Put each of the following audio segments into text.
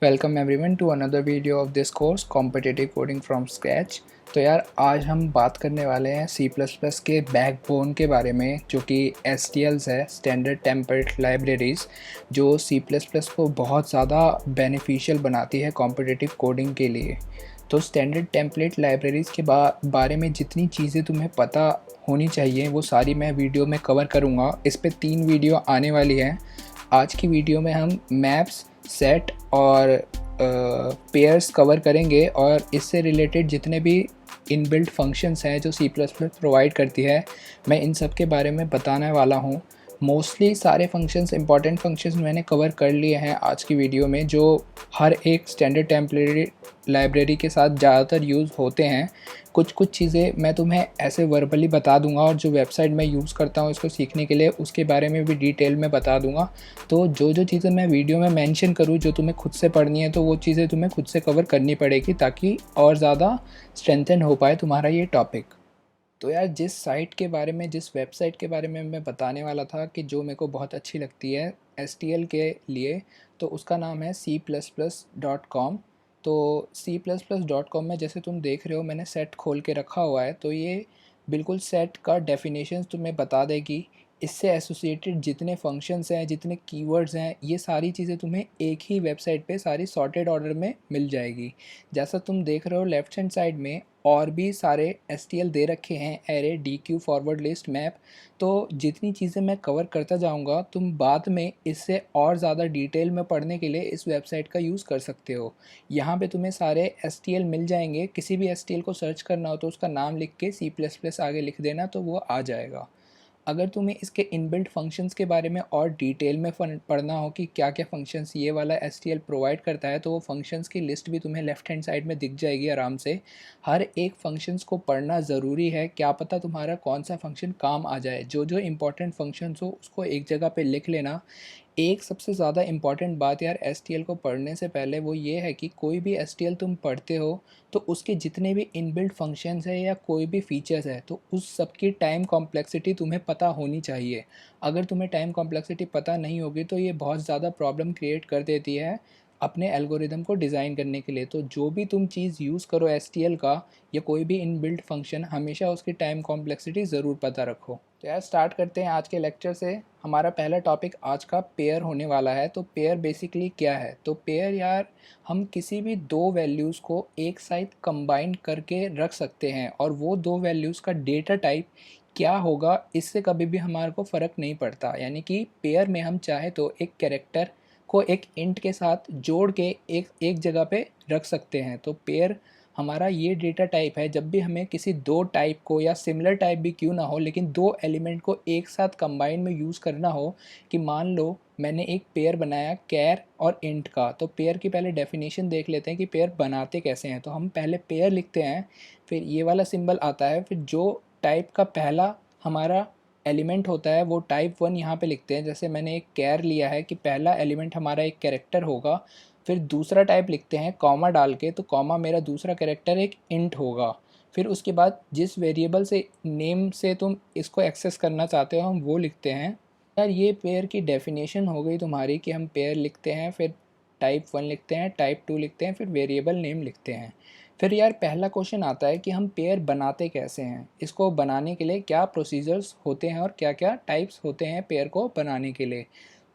Welcome everyone to another video of this course competitive coding from scratch. तो यार आज हम बात करने वाले हैं सी प्लस प्लस के बैकबोन के बारे में, जो कि एस टी एल्स है, स्टैंडर्ड टेम्पलेट लाइब्रेरीज़, जो सी प्लस प्लस को बहुत ज़्यादा बेनिफिशियल बनाती है कॉम्पिटिटिव कोडिंग के लिए। तो स्टैंडर्ड टेम्पलेट लाइब्रेरीज़ के बारे में जितनी चीज़ें तुम्हें पता होनी चाहिए वो सारी मैं वीडियो में कवर करूँगा। इस पर 3 वीडियो आने वाली हैं। आज की वीडियो में हम मैप्स, सेट और पेयर्स कवर करेंगे और इससे रिलेटेड जितने भी इनबिल्ट फंक्शंस हैं जो सी प्लस प्लस प्रोवाइड करती है, मैं इन सब के बारे में बताने वाला हूँ। मोस्टली सारे फंक्शंस, इंपॉर्टेंट फंक्शंस मैंने कवर कर लिए हैं आज की वीडियो में, जो हर एक स्टैंडर्ड टेम्पलेट लाइब्रेरी के साथ ज़्यादातर यूज़ होते हैं। कुछ चीज़ें मैं तुम्हें ऐसे वर्बली बता दूंगा और जो वेबसाइट मैं यूज़ करता हूँ इसको सीखने के लिए उसके बारे में भी डिटेल में बता दूंगा। तो जो चीज़ें मैं वीडियो में मेंशन करूँ जो तुम्हें खुद से पढ़नी है, तो वो चीज़ें तुम्हें खुद से कवर करनी पड़ेगी ताकि और ज़्यादा स्ट्रेंथन हो पाए तुम्हारा ये टॉपिक। तो यार जिस वेबसाइट के बारे में मैं बताने वाला था कि जो मेरे को बहुत अच्छी लगती है STL के लिए, तो उसका नाम है c++.com। तो c++.com में जैसे तुम देख रहे हो मैंने सेट खोल के रखा हुआ है, तो ये बिल्कुल सेट का डेफिनेशन तुम्हें बता देगी। इससे एसोसिएटेड जितने फंक्शंस हैं, जितने कीवर्ड्स हैं, ये सारी चीज़ें तुम्हें एक ही वेबसाइट पे सारी सॉर्टेड ऑर्डर में मिल जाएगी। जैसा तुम देख रहे हो लेफ्ट हैंड साइड में और भी सारे STL दे रखे हैं, array, DQ, forward list, map. तो जितनी चीज़ें मैं कवर करता जाऊंगा तुम बाद में इससे और ज़्यादा डिटेल में पढ़ने के लिए इस वेबसाइट का यूज़ कर सकते हो। यहाँ पे तुम्हें सारे STL मिल जाएंगे। किसी भी STL को सर्च करना हो तो उसका नाम लिख के C++ आगे लिख देना तो वो आ जाएगा। अगर तुम्हें इसके इनबिल्ट फंक्शंस के बारे में और डिटेल में पढ़ना हो कि क्या क्या फंक्शंस ये वाला STL प्रोवाइड करता है, तो वो फंक्शंस की लिस्ट भी तुम्हें लेफ्ट हैंड साइड में दिख जाएगी आराम से। हर एक फंक्शंस को पढ़ना ज़रूरी है, क्या पता तुम्हारा कौन सा फंक्शन काम आ जाए। जो इंपॉर्टेंट फंक्शंस हो उसको एक जगह पे लिख लेना। एक सबसे ज़्यादा इम्पॉर्टेंट बात यार STL को पढ़ने से पहले वो ये है कि कोई भी STL तुम पढ़ते हो तो उसके जितने भी इनबिल्ट फंक्शंस है या कोई भी फीचर्स है तो उस सब की टाइम कॉम्प्लेक्सिटी तुम्हें पता होनी चाहिए। अगर तुम्हें टाइम कॉम्प्लेक्सिटी पता नहीं होगी तो ये बहुत ज़्यादा प्रॉब्लम क्रिएट कर देती है अपने एल्गोरिदम को डिज़ाइन करने के लिए। तो जो भी तुम चीज़ यूज़ करो STL का या कोई भी इनबिल्ट फंक्शन, हमेशा उसकी टाइम कॉम्प्लेक्सिटी ज़रूर पता रखो। तो यार स्टार्ट करते हैं आज के लेक्चर से। हमारा पहला टॉपिक आज का पेयर होने वाला है। तो पेयर बेसिकली क्या है? तो पेयर यार हम किसी भी दो वैल्यूज़ को एक साथ कंबाइन करके रख सकते हैं और वो दो वैल्यूज़ का डेटा टाइप क्या होगा इससे कभी भी हमारे को फ़र्क नहीं पड़ता। यानी कि पेयर में हम चाहे तो एक कैरेक्टर को एक इंट के साथ जोड़ के एक एक जगह पे रख सकते हैं। तो पेयर हमारा ये डेटा टाइप है। जब भी हमें किसी दो टाइप को या सिमिलर टाइप भी क्यों ना हो लेकिन दो एलिमेंट को एक साथ कंबाइन में यूज़ करना हो, कि मान लो मैंने एक पेयर बनाया कैर और इंट का, तो पेयर की पहले डेफिनेशन देख लेते हैं कि पेयर बनाते कैसे हैं। तो हम पहले पेयर लिखते हैं, फिर ये वाला सिंबल आता है, फिर जो टाइप का पहला हमारा एलिमेंट होता है वो टाइप 1 यहाँ पे लिखते हैं। जैसे मैंने एक कैर लिया है कि पहला एलिमेंट हमारा एक कैरेक्टर होगा, फिर दूसरा टाइप लिखते हैं कॉमा डाल के, तो कॉमा मेरा दूसरा कैरेक्टर एक इंट होगा। फिर उसके बाद जिस वेरिएबल से नेम से तुम इसको एक्सेस करना चाहते हो हम वो लिखते हैं। यार ये पेयर की डेफिनेशन हो गई तुम्हारी कि हम पेयर लिखते हैं, फिर टाइप 1 लिखते हैं, टाइप 2 लिखते हैं, फिर वेरिएबल नेम लिखते हैं। फिर यार पहला क्वेश्चन आता है कि हम पेयर बनाते कैसे हैं, इसको बनाने के लिए क्या प्रोसीजर्स होते हैं और क्या क्या टाइप्स होते हैं पेयर को बनाने के लिए।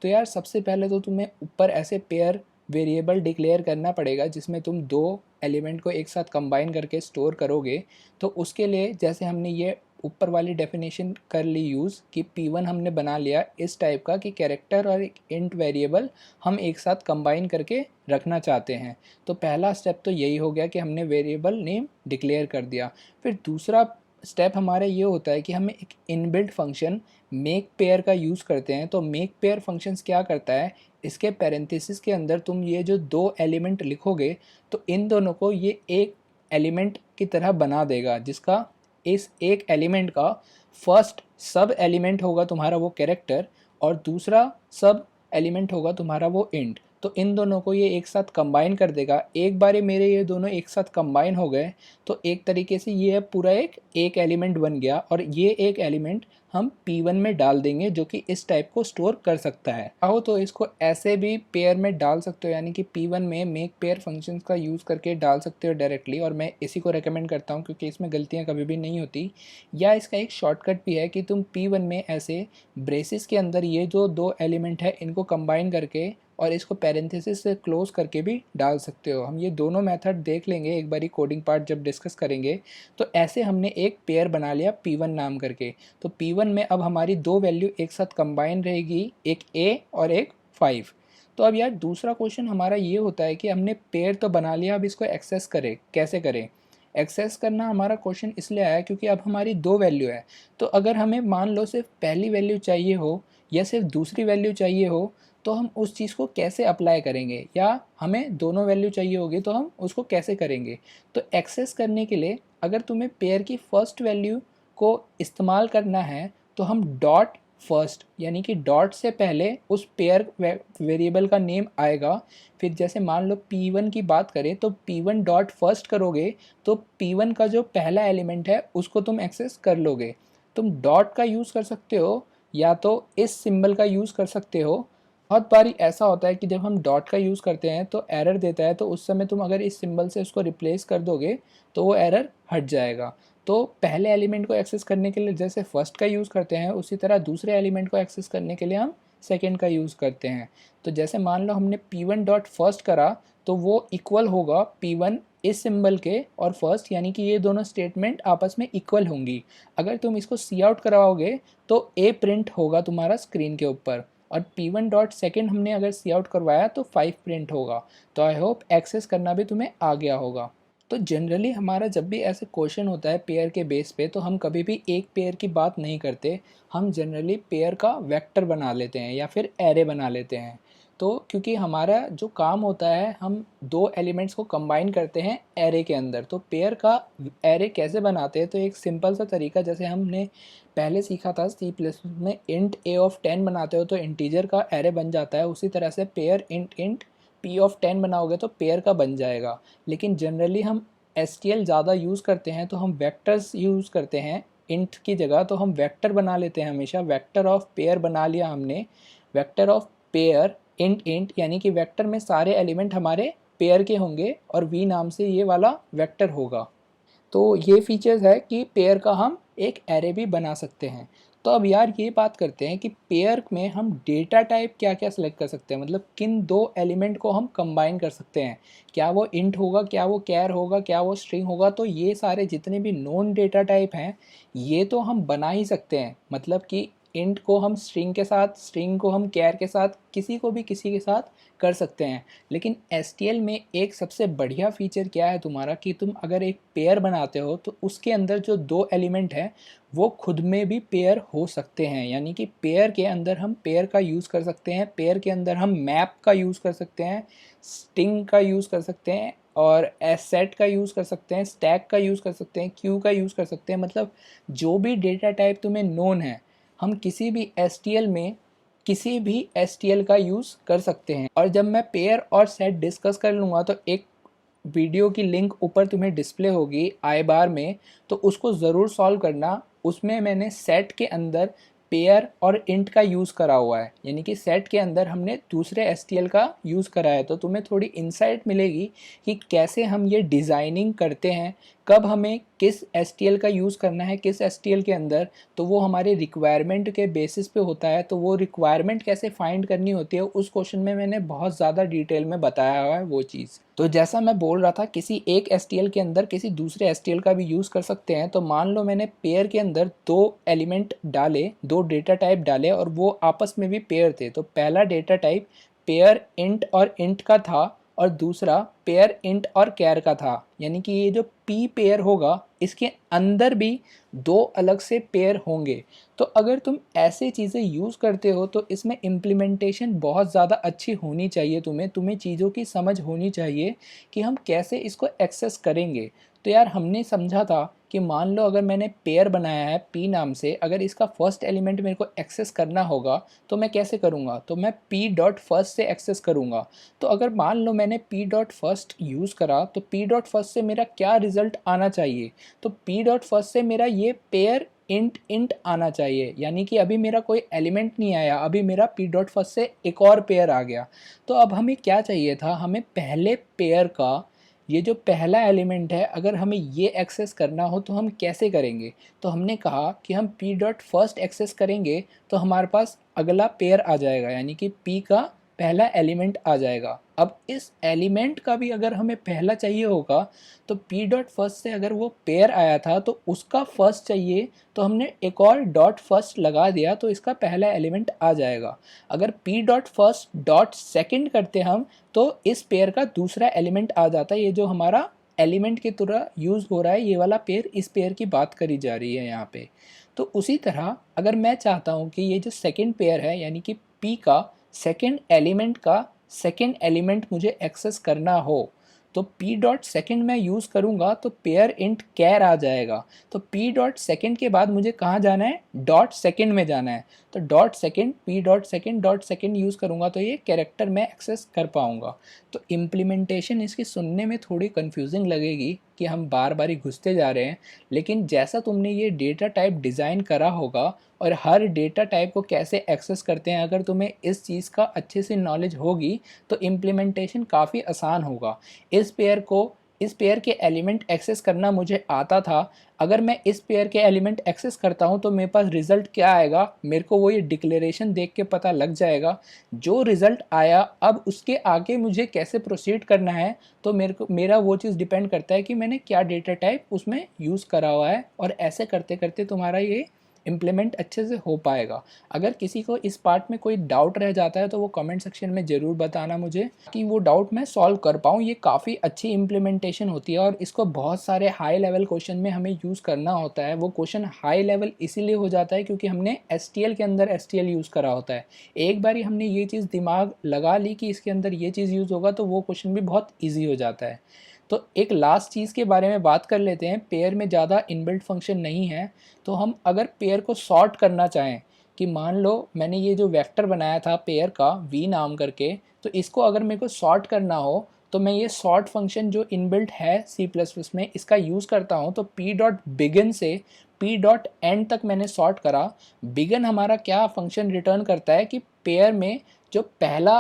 तो यार सबसे पहले तो तुम्हें ऊपर ऐसे पेयर वेरिएबल डिक्लेयर करना पड़ेगा जिसमें तुम दो एलिमेंट को एक साथ कंबाइन करके स्टोर करोगे। तो उसके लिए जैसे हमने ये ऊपर वाली डेफिनेशन कर ली यूज़ कि P1 हमने बना लिया इस टाइप का कि कैरेक्टर और एक इंट वेरिएबल हम एक साथ कंबाइन करके रखना चाहते हैं। तो पहला स्टेप तो यही हो गया कि हमने वेरिएबल नेम डिक्लेयर कर दिया। फिर दूसरा स्टेप हमारा ये होता है कि हमें एक इनबिल्ट फंक्शन मेक पेयर का यूज़ करते हैं। तो मेक पेयर फंक्शंस क्या करता है, इसके पैरेंथेसिस के अंदर तुम ये जो दो एलिमेंट लिखोगे तो इन दोनों को ये एक एलिमेंट की तरह बना देगा, जिसका इस एक एलिमेंट का फर्स्ट सब एलिमेंट होगा तुम्हारा वो कैरेक्टर और दूसरा सब एलिमेंट होगा तुम्हारा वो इंट। तो इन दोनों को ये एक साथ कंबाइन कर देगा। एक बार मेरे ये दोनों एक साथ कंबाइन हो गए तो एक तरीके से ये पूरा एक एलिमेंट बन गया, और ये एक एलिमेंट हम P1 में डाल देंगे जो कि इस टाइप को स्टोर कर सकता है। चाहो तो इसको ऐसे भी पेयर में डाल सकते हो, यानी कि P1 में मेक पेयर फंक्शंस का यूज़ करके डाल सकते हो डायरेक्टली, और मैं इसी को रेकमेंड करता हूँ क्योंकि इसमें गलतियाँ कभी भी नहीं होती। या इसका एक शॉर्टकट भी है कि तुम P1 में ऐसे ब्रेसिस के अंदर ये जो दो एलिमेंट है इनको कंबाइन करके और इसको पैरेंथेसिस से क्लोज करके भी डाल सकते हो। हम ये दोनों मेथड देख लेंगे एक बारी कोडिंग पार्ट जब डिस्कस करेंगे। तो ऐसे हमने एक पेयर बना लिया P1 नाम करके। तो P1 में अब हमारी दो वैल्यू एक साथ कंबाइन रहेगी, एक A और एक 5। तो अब यार दूसरा क्वेश्चन हमारा ये होता है कि हमने पेयर तो बना लिया, अब इसको एक्सेस करें कैसे करें। एक्सेस करना हमारा क्वेश्चन इसलिए आया क्योंकि अब हमारी दो वैल्यू है। तो अगर हमें मान लो सिर्फ पहली वैल्यू चाहिए हो या सिर्फ दूसरी वैल्यू चाहिए हो तो हम उस चीज़ को कैसे अप्लाई करेंगे, या हमें दोनों वैल्यू चाहिए होगी तो हम उसको कैसे करेंगे। तो एक्सेस करने के लिए अगर तुम्हें पेयर की फर्स्ट वैल्यू को इस्तेमाल करना है तो हम डॉट फर्स्ट, यानी कि डॉट से पहले उस पेयर वेरिएबल का नेम आएगा। फिर जैसे मान लो P1 की बात करें तो P1 डॉट फर्स्ट करोगे तो P1 का जो पहला एलिमेंट है उसको तुम एक्सेस कर लोगे। तुम डॉट का यूज़ कर सकते हो या तो इस सिंबल का यूज़ कर सकते हो। बहुत बारी ऐसा होता है कि जब हम डॉट का यूज़ करते हैं तो एरर देता है, तो उस समय तुम अगर इस सिंबल से उसको रिप्लेस कर दोगे तो वो एरर हट जाएगा। तो पहले एलिमेंट को एक्सेस करने के लिए जैसे फर्स्ट का यूज़ करते हैं उसी तरह दूसरे एलिमेंट को एक्सेस करने के लिए हम सेकेंड का यूज़ करते हैं। तो जैसे मान लो हमने P1 डॉट फर्स्ट करा तो वो इक्वल होगा P1 इस सिंबल के और फर्स्ट, यानी कि ये दोनों स्टेटमेंट आपस में इक्वल होंगी। अगर तुम इसको सी आउट करवाओगे तो A प्रिंट होगा तुम्हारा स्क्रीन के ऊपर, और P1 डॉट सेकेंड हमने अगर सी आउट करवाया तो 5 प्रिंट होगा। तो आई होप एक्सेस करना भी तुम्हें आ गया होगा। तो जनरली हमारा जब भी ऐसे क्वेश्चन होता है पेयर के बेस पे तो हम कभी भी एक पेयर की बात नहीं करते, हम जनरली पेयर का वेक्टर बना लेते हैं या फिर एरे बना लेते हैं। तो क्योंकि हमारा जो काम होता है हम दो एलिमेंट्स को कंबाइन करते हैं एरे के अंदर। तो पेयर का एरे कैसे बनाते हैं, तो एक सिंपल सा तरीका जैसे हमने पहले सीखा था C++ में इंट a ऑफ 10 बनाते हो तो इंटीजर का एरे बन जाता है, उसी तरह से पेयर इंट p ऑफ 10 बनाओगे तो पेयर का बन जाएगा। लेकिन जनरली हम STL ज़्यादा यूज़ करते हैं तो हम वेक्टर्स यूज़ करते हैं इंट की जगह। तो हम वेक्टर बना लेते हैं हमेशा। वेक्टर ऑफ पेयर बना लिया हमने, वेक्टर ऑफ पेयर इंट यानी कि वेक्टर में सारे एलिमेंट हमारे पेयर के होंगे और v नाम से ये वाला वेक्टर होगा। तो ये फीचर्स है कि पेयर का हम एक एरे भी बना सकते हैं। तो अब यार ये बात करते हैं कि पेयर में हम डेटा टाइप क्या क्या सिलेक्ट कर सकते हैं, मतलब किन दो एलिमेंट को हम कंबाइन कर सकते हैं। क्या वो इंट होगा, क्या वो कैर होगा, क्या वो स्ट्रिंग होगा। तो ये सारे जितने भी नॉन डेटा टाइप हैं ये तो हम बना ही सकते हैं, मतलब कि इंट को हम स्ट्रिंग के साथ, स्ट्रिंग को हम कैर के साथ, किसी को भी किसी के साथ कर सकते हैं। लेकिन STL में एक सबसे बढ़िया फीचर क्या है तुम्हारा कि तुम अगर एक पेयर बनाते हो तो उसके अंदर जो दो एलिमेंट हैं वो खुद में भी पेयर हो सकते हैं। यानी कि पेयर के अंदर हम पेयर का यूज़ कर सकते हैं, पेयर के अंदर हम मैप का यूज़ कर सकते हैं, स्ट्रिंग का यूज़ कर सकते हैं, और एसेट का यूज़ कर सकते हैं, स्टैक का यूज़ कर सकते हैं, क्यू का यूज़ कर सकते हैं। मतलब जो भी डेटा टाइप तुम्हें नोन है हम किसी भी STL में किसी भी STL का यूज़ कर सकते हैं। और जब मैं पेयर और सेट डिस्कस कर लूँगा तो एक वीडियो की लिंक ऊपर तुम्हें डिस्प्ले होगी आई बार में, तो उसको ज़रूर सॉल्व करना। उसमें मैंने सेट के अंदर पेयर और इंट का यूज़ करा हुआ है, यानी कि सेट के अंदर हमने दूसरे STL का यूज़ करा है। तो तुम्हें थोड़ी इंसाइट मिलेगी कि कैसे हम ये डिज़ाइनिंग करते हैं, कब हमें किस STL का यूज़ करना है किस STL के अंदर। तो वो हमारे रिक्वायरमेंट के बेसिस पे होता है। तो वो रिक्वायरमेंट कैसे फाइंड करनी होती है उस क्वेश्चन में मैंने बहुत ज़्यादा डिटेल में बताया हुआ है वो चीज़। तो जैसा मैं बोल रहा था किसी एक STL के अंदर किसी दूसरे STL का भी यूज़ कर सकते हैं। तो मान लो मैंने पेयर के अंदर दो एलिमेंट डाले, दो डेटा टाइप डाले और वो आपस में भी पेयर थे। तो पहला डेटा टाइप पेयर इंट और इंट का था और दूसरा पेयर इंट और कैर का था। यानी कि ये जो पी पेयर होगा इसके अंदर भी दो अलग से पेयर होंगे। तो अगर तुम ऐसे चीज़ें यूज़ करते हो तो इसमें इम्प्लीमेंटेशन बहुत ज़्यादा अच्छी होनी चाहिए। तुम्हें चीज़ों की समझ होनी चाहिए कि हम कैसे इसको एक्सेस करेंगे। तो यार हमने समझा था कि मान लो अगर मैंने पेयर बनाया है p नाम से, अगर इसका फर्स्ट एलिमेंट मेरे को एक्सेस करना होगा तो मैं कैसे करूँगा, तो मैं p डॉट फर्स्ट से एक्सेस करूँगा। तो अगर मान लो मैंने p डॉट फर्स्ट यूज़ करा तो p डॉट फर्स्ट से मेरा क्या रिजल्ट आना चाहिए, तो p डॉट फर्स्ट से मेरा ये पेयर इंट इंट आना चाहिए, यानी कि अभी मेरा कोई एलिमेंट नहीं आया, अभी मेरा p डॉट फर्स्ट से एक और पेयर आ गया। तो अब हमें क्या चाहिए था, हमें पहले पेयर का ये जो पहला एलिमेंट है अगर हमें ये एक्सेस करना हो तो हम कैसे करेंगे। तो हमने कहा कि हम p डॉट फर्स्ट एक्सेस करेंगे तो हमारे पास अगला पेयर आ जाएगा, यानी कि p का पहला एलिमेंट आ जाएगा। अब इस एलिमेंट का भी अगर हमें पहला चाहिए होगा तो p डॉट फर्स्ट से अगर वो पेयर आया था तो उसका फर्स्ट चाहिए, तो हमने एक और डॉट फर्स्ट लगा दिया तो इसका पहला एलिमेंट आ जाएगा। अगर p dot first dot second करते हम तो इस पेयर का दूसरा एलिमेंट आ जाता है। ये जो हमारा एलिमेंट की तरह यूज़ हो रहा है ये वाला पेयर, इस पेयर की बात करी जा रही है यहाँ पे। तो उसी तरह अगर मैं चाहता हूँ कि ये जो सेकेंड पेयर है यानी कि p का सेकेंड एलिमेंट का सेकेंड एलिमेंट मुझे एक्सेस करना हो तो p डॉट सेकेंड मैं यूज़ करूँगा तो पेयर इंट कैर आ जाएगा। तो p डॉट सेकेंड के बाद मुझे कहाँ जाना है, डॉट सेकेंड में जाना है। तो dot second p dot second use करूँगा तो ये कैरेक्टर में एक्सेस कर पाऊँगा। तो इम्प्लीमेंटेशन इसकी सुनने में थोड़ी कंफ्यूजिंग लगेगी कि हम बार बार ही घुसते जा रहे हैं, लेकिन जैसा तुमने ये डेटा टाइप डिज़ाइन करा होगा और हर डेटा टाइप को कैसे एक्सेस करते हैं, अगर तुम्हें इस चीज़ का अच्छे से नॉलेज होगी तो इम्प्लीमेंटेशन काफ़ी आसान होगा। इस पेयर के एलिमेंट एक्सेस करना मुझे आता था, अगर मैं इस पेयर के एलिमेंट एक्सेस करता हूं तो मेरे पास रिज़ल्ट क्या आएगा, मेरे को वो ये डिक्लेरेशन देख के पता लग जाएगा। जो रिज़ल्ट आया अब उसके आगे मुझे कैसे प्रोसीड करना है, तो मेरा वो चीज़ डिपेंड करता है कि मैंने क्या डेटा टाइप उसमें यूज़ करा हुआ है, और ऐसे करते करते तुम्हारा ये इम्प्लीमेंट अच्छे से हो पाएगा। अगर किसी को इस पार्ट में कोई डाउट रह जाता है तो वो कमेंट सेक्शन में ज़रूर बताना मुझे, कि वो डाउट मैं सॉल्व कर पाऊँ। ये काफ़ी अच्छी इम्प्लीमेंटेशन होती है और इसको बहुत सारे हाई लेवल क्वेश्चन में हमें यूज़ करना होता है। वो क्वेश्चन हाई लेवल इसीलिए हो जाता है क्योंकि हमने STL के अंदर STL यूज़ करा होता है। एक बार ही हमने ये चीज़ दिमाग लगा ली कि इसके अंदर ये चीज़ यूज़ होगा तो वो क्वेश्चन भी बहुत ईजी हो जाता है। तो एक लास्ट चीज़ के बारे में बात कर लेते हैं। पेयर में ज़्यादा इनबिल्ट फंक्शन नहीं है, तो हम अगर पेयर को सॉर्ट करना चाहें कि मान लो मैंने ये जो वेक्टर बनाया था पेयर का v नाम करके, तो इसको अगर मेरे को सॉर्ट करना हो तो मैं ये सॉर्ट फंक्शन जो इनबिल्ट है C++ में इसका यूज़ करता हूँ। तो p डॉट बिगिन से p डॉट एंड तक मैंने सॉर्ट करा। बिगिन हमारा क्या फंक्शन रिटर्न करता है कि पेयर में जो पहला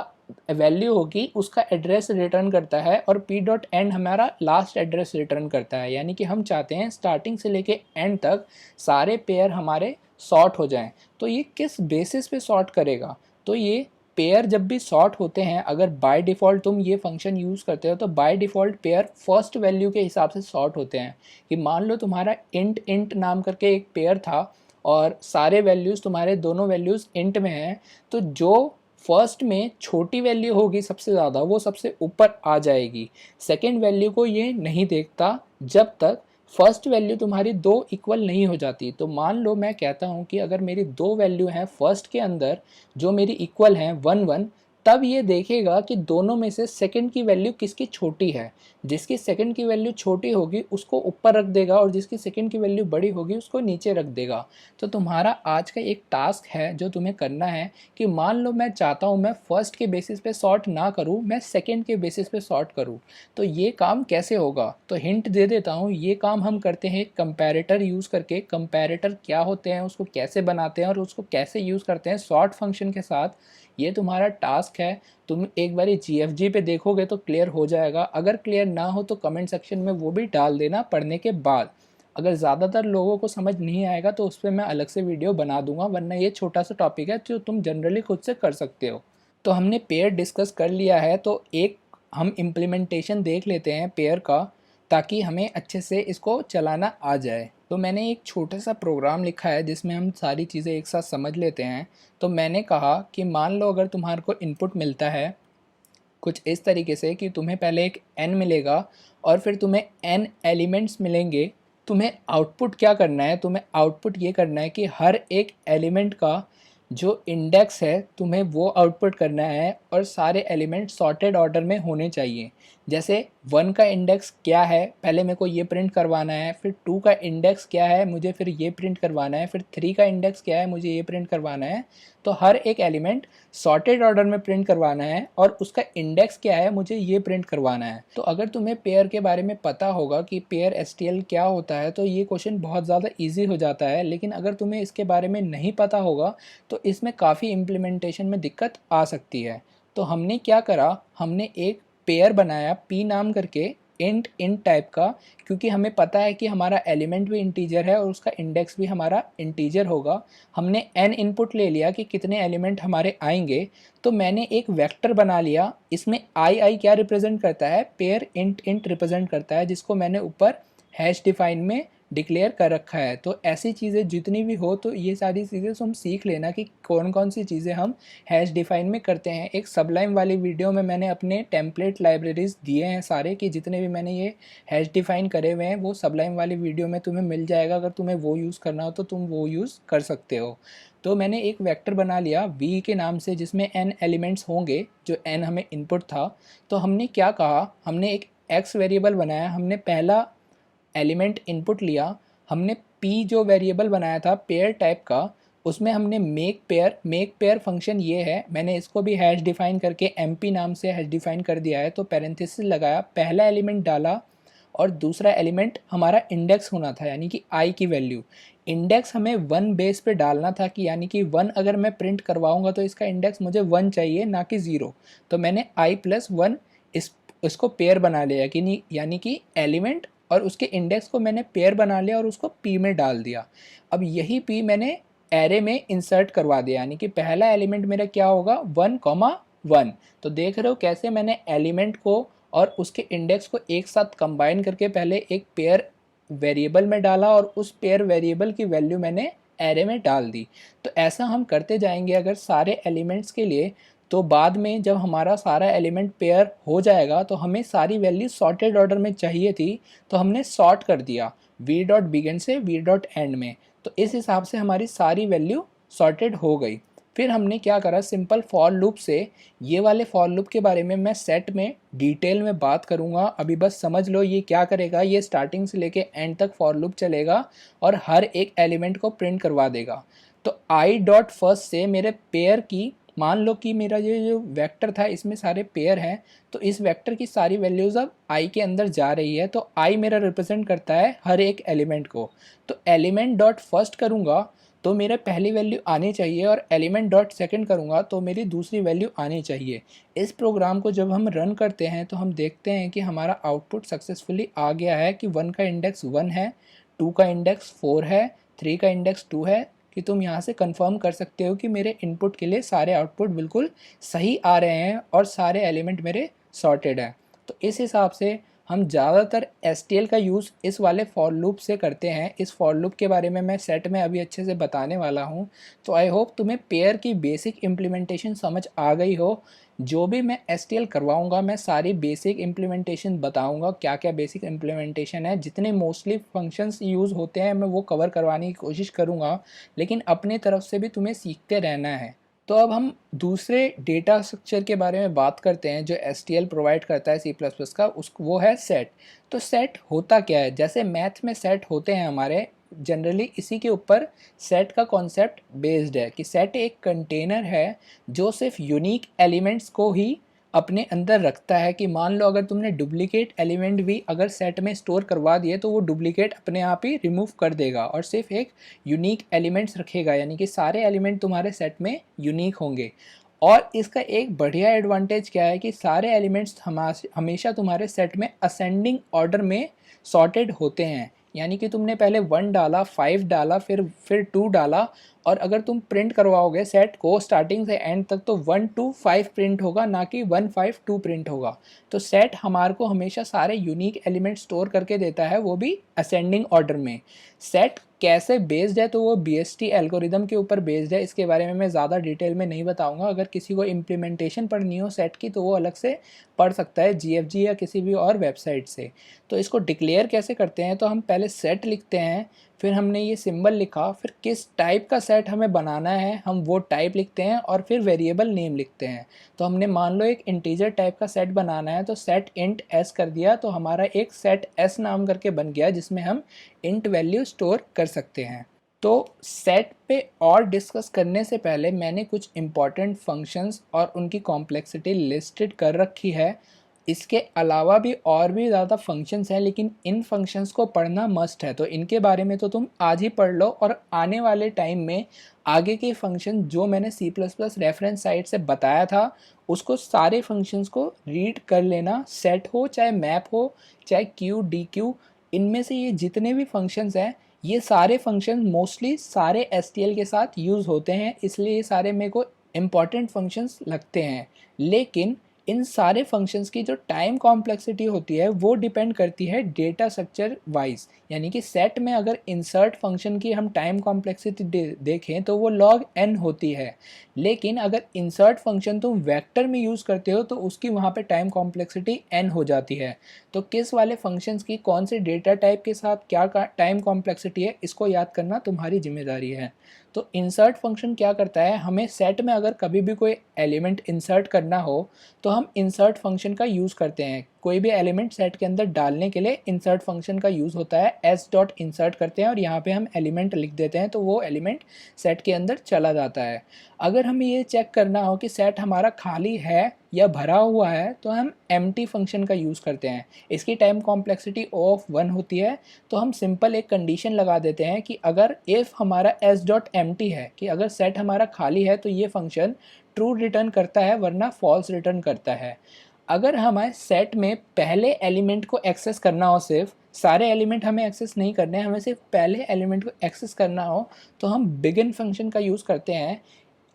वैल्यू होगी उसका एड्रेस रिटर्न करता है, और p डॉट एंड हमारा लास्ट एड्रेस रिटर्न करता है। यानी कि हम चाहते हैं स्टार्टिंग से लेके एंड तक सारे पेयर हमारे सॉर्ट हो जाएं। तो ये किस बेसिस पे सॉर्ट करेगा, तो ये पेयर जब भी सॉर्ट होते हैं, अगर बाय डिफ़ॉल्ट तुम ये फंक्शन यूज़ करते हो तो by default pair first value के हिसाब से सॉर्ट होते हैं। कि मान लो तुम्हारा इंट इंट नाम करके एक पेयर था और सारे वैल्यूज़ तुम्हारे दोनों वैल्यूज़ इंट में हैं, तो जो फर्स्ट में छोटी वैल्यू होगी सबसे ज़्यादा वो सबसे ऊपर आ जाएगी। सेकेंड वैल्यू को ये नहीं देखता जब तक फर्स्ट वैल्यू तुम्हारी दो इक्वल नहीं हो जाती। तो मान लो मैं कहता हूँ कि अगर मेरी दो वैल्यू हैं फर्स्ट के अंदर जो मेरी इक्वल हैं 1 1, तब ये देखेगा कि दोनों में से सेकंड की वैल्यू किसकी छोटी है। जिसकी सेकंड की वैल्यू छोटी होगी उसको ऊपर रख देगा और जिसकी सेकंड की वैल्यू बड़ी होगी उसको नीचे रख देगा। तो तुम्हारा आज का एक टास्क है जो तुम्हें करना है कि मान लो मैं चाहता हूँ मैं फर्स्ट के बेसिस पे सॉर्ट ना करूँ, मैं सेकंड के बेसिस पे सॉर्ट करूँ, तो ये काम कैसे होगा। तो हिंट दे देता हूँ, ये काम हम करते हैं कंपैरेटर यूज़ करके। कंपैरेटर क्या होते हैं, उसको कैसे बनाते हैं और उसको कैसे यूज़ करते हैं सॉर्ट फंक्शन के साथ, ये तुम्हारा टास्क है। तुम एक बार GFG पे देखोगे तो क्लियर हो जाएगा। अगर क्लियर ना हो तो कमेंट सेक्शन में वो भी डाल देना पढ़ने के बाद। अगर ज़्यादातर लोगों को समझ नहीं आएगा तो उस पर मैं अलग से वीडियो बना दूंगा, वरना ये छोटा सा टॉपिक है जो तुम जनरली खुद से कर सकते हो। तो हमने पेयर डिस्कस कर लिया है, तो एक हम इम्प्लीमेंटेशन देख लेते हैं पेयर का, ताकि हमें अच्छे से इसको चलाना आ जाए। तो मैंने एक छोटा सा प्रोग्राम लिखा है जिसमें हम सारी चीज़ें एक साथ समझ लेते हैं। तो मैंने कहा कि मान लो अगर तुम्हारे को इनपुट मिलता है कुछ इस तरीके से कि तुम्हें पहले एक n मिलेगा और फिर तुम्हें n एलिमेंट्स मिलेंगे। तुम्हें आउटपुट क्या करना है, तुम्हें आउटपुट ये करना है कि हर एक एलिमेंट का जो इंडेक्स है तुम्हें वो आउटपुट करना है और सारे एलिमेंट सॉर्टेड ऑर्डर में होने चाहिए। जैसे 1 का इंडेक्स क्या है, पहले मेरे को ये प्रिंट करवाना है, फिर 2 का इंडेक्स क्या है, मुझे फिर ये प्रिंट करवाना है, फिर 3 का इंडेक्स क्या है, मुझे ये प्रिंट करवाना है। तो हर एक एलिमेंट सॉर्टेड ऑर्डर में प्रिंट करवाना है और उसका इंडेक्स क्या है, मुझे ये प्रिंट करवाना है। तो अगर तुम्हें पेयर के बारे में पता होगा कि पेयर एसटीएल क्या होता है तो ये क्वेश्चन बहुत ज़्यादा ईजी हो जाता है। लेकिन अगर तुम्हें इसके बारे में नहीं पता होगा तो इसमें काफ़ी इम्प्लीमेंटेशन में दिक्कत आ सकती है। तो हमने क्या करा, हमने एक पेयर बनाया p नाम करके, int टाइप का, क्योंकि हमें पता है कि हमारा एलिमेंट भी इंटीजर है और उसका इंडेक्स भी हमारा इंटीजर होगा। हमने n इनपुट ले लिया कि कितने एलिमेंट हमारे आएंगे। तो मैंने एक वेक्टर बना लिया, इसमें आई क्या रिप्रेजेंट करता है, पेयर इंट रिप्रेजेंट करता है, जिसको मैंने ऊपर हैश डिफाइन में डिक्लेयर कर रखा है। तो ऐसी चीज़ें जितनी भी हो तो ये सारी चीज़ें तुम सीख लेना कि कौन कौन सी चीज़ें हम हैश डिफाइन में करते हैं। एक सबलाइम वाली वीडियो में मैंने अपने टेम्पलेट लाइब्रेरीज दिए हैं सारे, कि जितने भी मैंने ये हैश डिफाइन करे हुए हैं वो सबलाइम वाली वीडियो में तुम्हें मिल जाएगा। अगर तुम्हें वो यूज़ करना हो तो तुम वो यूज़ कर सकते हो। तो मैंने एक वेक्टर बना लिया v के नाम से, जिसमें n एलिमेंट्स होंगे, जो n हमें इनपुट था। तो हमने क्या कहा, हमने एक x वेरिएबल बनाया, हमने पहला एलिमेंट इनपुट लिया, हमने p जो वेरिएबल बनाया था पेयर टाइप का, उसमें हमने मेक पेयर फंक्शन ये है, मैंने इसको भी हैश डिफाइन करके mp नाम से हैश डिफाइन कर दिया है। तो पैरेंथेसिस लगाया, पहला एलिमेंट डाला और दूसरा एलिमेंट हमारा इंडेक्स होना था, यानी कि i की वैल्यू। इंडेक्स हमें 1 बेस पे डालना था, कि यानी कि 1 अगर मैं प्रिंट करवाऊंगा तो इसका इंडेक्स मुझे 1 चाहिए, ना कि 0। तो मैंने i+1 इसको पेयर बना लिया, कि नहीं, यानी कि एलिमेंट और उसके इंडेक्स को मैंने पेयर बना लिया और उसको p में डाल दिया। अब यही p मैंने एरे में इंसर्ट करवा दिया, यानी कि पहला एलिमेंट मेरा क्या होगा, 1,1। तो देख रहे हो कैसे मैंने एलिमेंट को और उसके इंडेक्स को एक साथ कंबाइन करके पहले एक पेयर वेरिएबल में डाला और उस पेयर वेरिएबल की वैल्यू मैंने एरे में डाल दी। तो ऐसा हम करते जाएंगे अगर सारे एलिमेंट्स के लिए। तो बाद में जब हमारा सारा एलिमेंट पेयर हो जाएगा तो हमें सारी वैल्यू सॉर्टेड ऑर्डर में चाहिए थी, तो हमने सॉर्ट कर दिया v डॉट बिगिन से v डॉट एंड में। तो इस हिसाब से हमारी सारी वैल्यू सॉर्टेड हो गई। फिर हमने क्या करा, सिंपल फॉर लूप से, ये वाले फॉर लूप के बारे में मैं सेट में डिटेल में बात करूंगा, अभी बस समझ लो ये क्या करेगा। ये स्टार्टिंग से लेके एंड तक फॉर लूप चलेगा और हर एक एलिमेंट को प्रिंट करवा देगा। तो आई डॉट फर्स्ट से मेरे पेयर की, मान लो कि मेरा ये जो वेक्टर था इसमें सारे पेयर हैं, तो इस वेक्टर की सारी वैल्यूज अब आई के अंदर जा रही है। तो आई मेरा रिप्रेजेंट करता है हर एक एलिमेंट को। तो एलिमेंट डॉट फर्स्ट करूँगा तो मेरे पहली वैल्यू आनी चाहिए, और एलिमेंट डॉट सेकेंड करूँगा तो मेरी दूसरी वैल्यू आनी चाहिए। इस प्रोग्राम को जब हम रन करते हैं तो हम देखते हैं कि हमारा आउटपुट सक्सेसफुली आ गया है, कि 1 का इंडेक्स 1 है, 2 का इंडेक्स 4 है, 3 का इंडेक्स 2 है। कि तुम यहाँ से कंफर्म कर सकते हो कि मेरे इनपुट के लिए सारे आउटपुट बिल्कुल सही आ रहे हैं और सारे एलिमेंट मेरे सॉर्टेड है। तो इस हिसाब से हम ज़्यादातर STL का यूज़ इस वाले फॉर लूप से करते हैं। इस फॉर लूप के बारे में मैं सेट में अभी अच्छे से बताने वाला हूँ। तो आई होप तुम्हें पेयर की बेसिक इम्प्लीमेंटेशन समझ आ गई हो। जो भी मैं STL करवाऊँगा मैं सारी बेसिक इम्प्लीमेंटेशन बताऊँगा, क्या क्या बेसिक इम्प्लीमेंटेशन है, जितने मोस्टली फंक्शंस यूज़ होते हैं मैं वो कवर करवाने की कोशिश करूँगा। लेकिन अपने तरफ से भी तुम्हें सीखते रहना है। तो अब हम दूसरे डेटा स्ट्रक्चर के बारे में बात करते हैं जो STL प्रोवाइड करता है C++ का, उस वो है सेट। तो सेट होता क्या है, जैसे मैथ में सेट होते हैं हमारे, जनरली इसी के ऊपर सेट का कॉन्सेप्ट बेस्ड है, कि सेट एक कंटेनर है जो सिर्फ यूनिक एलिमेंट्स को ही अपने अंदर रखता है। कि मान लो अगर तुमने डुप्लीकेट एलिमेंट भी अगर सेट में स्टोर करवा दिए तो वो डुप्लीकेट अपने आप ही रिमूव कर देगा और सिर्फ एक यूनिक एलिमेंट्स रखेगा, यानी कि सारे एलिमेंट तुम्हारे सेट में यूनिक होंगे। और इसका एक बढ़िया एडवांटेज क्या है कि सारे एलिमेंट्स हमेशा तुम्हारे सेट में असेंडिंग ऑर्डर में सॉर्टेड होते हैं। यानी कि तुमने पहले 1 डाला, 5 डाला, फिर 2 डाला, और अगर तुम प्रिंट करवाओगे सेट को स्टार्टिंग से एंड तक तो 1 to 5 प्रिंट होगा, ना कि 1 5 2 प्रिंट होगा। तो सेट हमारे को हमेशा सारे यूनिक एलिमेंट स्टोर करके देता है, वो भी असेंडिंग ऑर्डर में। सेट कैसे बेस्ड है, तो वो BST एल्गोरिदम के ऊपर बेस्ड है। इसके बारे में मैं ज़्यादा डिटेल में नहीं बताऊंगा। अगर किसी को इम्प्लीमेंटेशन पढ़नी हो सेट की तो वो अलग से पढ़ सकता है GFG या किसी भी और वेबसाइट से। तो इसको डिक्लेयर कैसे करते हैं, तो हम पहले सेट लिखते हैं, फिर हमने ये सिंबल लिखा, फिर किस टाइप का सेट हमें बनाना है हम वो टाइप लिखते हैं और फिर वेरिएबल नेम लिखते हैं। तो हमने मान लो एक इंटीजर टाइप का सेट बनाना है तो सेट इंट एस कर दिया, तो हमारा एक सेट एस नाम करके बन गया जिसमें हम इंट वैल्यू स्टोर कर सकते हैं। तो सेट पे और डिस्कस करने से पहले मैंने कुछ इम्पॉर्टेंट फंक्शंस और उनकी कॉम्प्लेक्सिटी लिस्टेड कर रखी है। इसके अलावा भी और भी ज़्यादा फंक्शंस हैं, लेकिन इन फंक्शंस को पढ़ना मस्ट है, तो इनके बारे में तो तुम आज ही पढ़ लो और आने वाले टाइम में आगे के फंक्शन जो मैंने C plus plus reference site से बताया था उसको सारे फंक्शंस को रीड कर लेना। सेट हो चाहे मैप हो चाहे क्यू डी क्यू, इनमें से ये जितने भी फंक्शंस हैं ये सारे फंक्शन मोस्टली सारे एसटीएल के साथ यूज़ होते हैं, इसलिए ये सारे मेरे को इम्पॉर्टेंट फंक्शंस लगते हैं। लेकिन इन सारे फंक्शंस की जो टाइम कॉम्प्लेक्सिटी होती है वो डिपेंड करती है डेटा स्ट्रक्चर वाइज, यानी कि सेट में अगर इंसर्ट फंक्शन की हम टाइम कॉम्प्लेक्सिटी देखें तो वो log n होती है, लेकिन अगर इंसर्ट फंक्शन तुम वेक्टर में यूज़ करते हो तो उसकी वहाँ पे टाइम कॉम्प्लेक्सिटी n हो जाती है। तो किस वाले फंक्शंस की कौन से डेटा टाइप के साथ क्या टाइम कॉम्प्लेक्सिटी है इसको याद करना तुम्हारी जिम्मेदारी है। तो इंसर्ट फंक्शन क्या करता है, हमें सेट में अगर कभी भी कोई एलिमेंट इंसर्ट करना हो तो हम इंसर्ट फंक्शन का यूज़ करते हैं। कोई भी एलिमेंट सेट के अंदर डालने के लिए इंसर्ट फंक्शन का यूज़ होता है। एस डॉट इंसर्ट करते हैं और यहाँ पे हम एलिमेंट लिख देते हैं तो वो एलिमेंट सेट के अंदर चला जाता है। अगर हमें ये चेक करना हो कि सेट हमारा खाली है या भरा हुआ है तो हम एम्प्टी फंक्शन का यूज़ करते हैं। इसकी टाइम कॉम्प्लेक्सिटी O ऑफ 1 होती है, तो हम सिंपल एक कंडीशन लगा देते हैं कि अगर इफ़ हमारा एस डॉट एम्प्टी है, कि अगर सेट हमारा खाली है तो ये फंक्शन ट्रू रिटर्न करता है वरना फॉल्स रिटर्न करता है। अगर हमारे सेट में पहले एलिमेंट को एक्सेस करना हो, सिर्फ सारे एलिमेंट हमें एक्सेस नहीं करने, हमें सिर्फ पहले एलिमेंट को एक्सेस करना हो तो हम बिगिन फंक्शन का यूज़ करते हैं।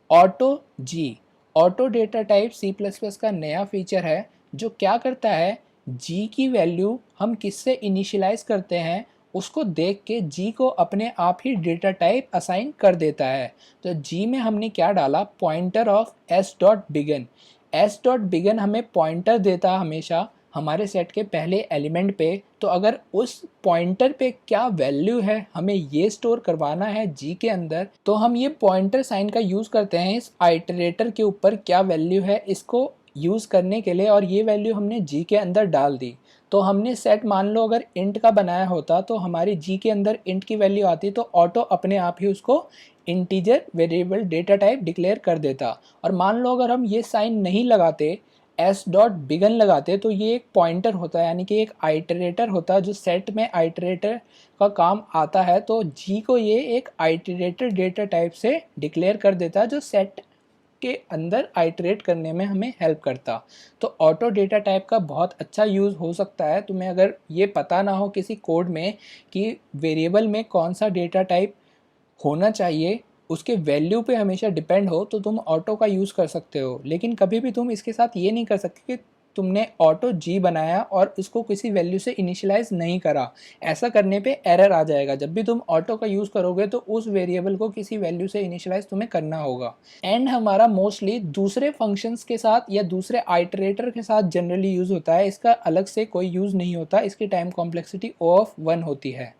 ऑटो जी, auto data type C plus plus का नया फीचर है जो क्या करता है, जी की वैल्यू हम किससे इनिशियलाइज करते हैं उसको देख के जी को अपने आप ही डेटा टाइप असाइन कर देता है। तो जी में हमने क्या डाला, pointer of S dot begin. S dot begin हमें पॉइंटर देता हमेशा हमारे सेट के पहले एलिमेंट पे, तो अगर उस पॉइंटर पे क्या वैल्यू है हमें ये स्टोर करवाना है जी के अंदर, तो हम ये पॉइंटर साइन का यूज़ करते हैं इस आइटरेटर के ऊपर क्या वैल्यू है इसको यूज़ करने के लिए, और ये वैल्यू हमने जी के अंदर डाल दी। तो हमने सेट मान लो अगर इंट का बनाया होता तो हमारी जी के अंदर इंट की वैल्यू आती तो ऑटो अपने आप ही उसको integer variable data type declare कर देता। और मान लो अगर हम ये साइन नहीं लगाते, एस डॉट बिगन लगाते, तो ये एक पॉइंटर होता है यानी कि एक आइटरेटर होता है जो सेट में आइटरेटर का काम आता है। तो जी को ये एक आइटरेटर डेटा टाइप से डिक्लेयर कर देता है जो सेट के अंदर आइटरेट करने में हमें हेल्प करता। तो ऑटो डेटा टाइप का बहुत अच्छा यूज़ हो सकता है। तुम्हें अगर ये पता ना हो किसी कोड में कि वेरिएबल में कौन सा डेटा टाइप होना चाहिए, उसके वैल्यू पे हमेशा डिपेंड हो, तो तुम ऑटो का यूज़ कर सकते हो। लेकिन कभी भी तुम इसके साथ ये नहीं कर सकते कि तुमने ऑटो जी बनाया और उसको किसी वैल्यू से इनिशियलाइज नहीं करा। ऐसा करने पे एरर आ जाएगा। जब भी तुम ऑटो का यूज़ करोगे तो उस वेरिएबल को किसी वैल्यू से इनिशियलाइज तुम्हें करना होगा। एंड हमारा मोस्टली दूसरे फंक्शंस के साथ या दूसरे आइटरेटर के साथ जनरली यूज़ होता है, इसका अलग से कोई यूज़ नहीं होता। इसकी टाइम कॉम्प्लेक्सिटी O ऑफ 1 होती है।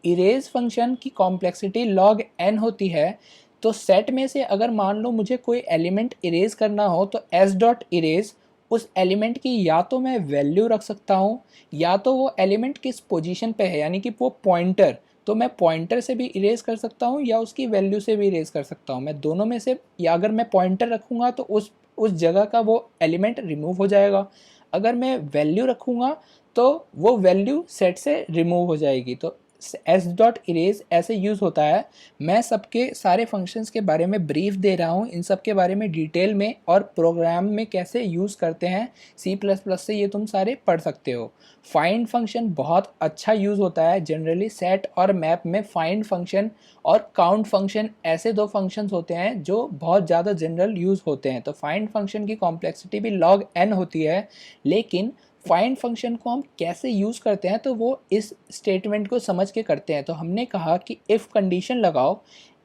इरेज फंक्शन की कॉम्प्लेक्सिटी log n होती है। तो सेट में से अगर मान लो मुझे कोई एलिमेंट इरेज करना हो तो s डॉट इरेज उस एलिमेंट की या तो मैं वैल्यू रख सकता हूँ या तो वो एलिमेंट किस पोजीशन पे है यानी कि वो पॉइंटर, तो मैं पॉइंटर से भी इरेज कर सकता हूँ या उसकी वैल्यू से भी इरेज कर सकता हूँ। मैं दोनों में से, या अगर मैं पॉइंटर रखूँगा तो उस जगह का वो एलिमेंट रिमूव हो जाएगा, अगर मैं वैल्यू रखूँगा तो वो वैल्यू सेट से रिमूव हो जाएगी। तो एस डॉट इरेज ऐसे यूज़ होता है। मैं सबके सारे फंक्शंस के बारे में ब्रीफ दे रहा हूँ, इन सब के बारे में डिटेल में, और प्रोग्राम में कैसे यूज़ करते हैं सी प्लस प्लस से ये तुम सारे पढ़ सकते हो। फाइंड फंक्शन बहुत अच्छा यूज़ होता है जनरली सेट और मैप में। फाइंड फंक्शन और काउंट फंक्शन ऐसे दो फंक्शंस होते हैं जो बहुत ज़्यादा जनरल यूज़ होते हैं। तो फाइंड फंक्शन की कॉम्प्लेक्सिटी भी log n होती है, लेकिन फाइंड फंक्शन को हम कैसे यूज़ करते हैं तो वो इस स्टेटमेंट को समझ के करते हैं। तो हमने कहा कि इफ़ कंडीशन लगाओ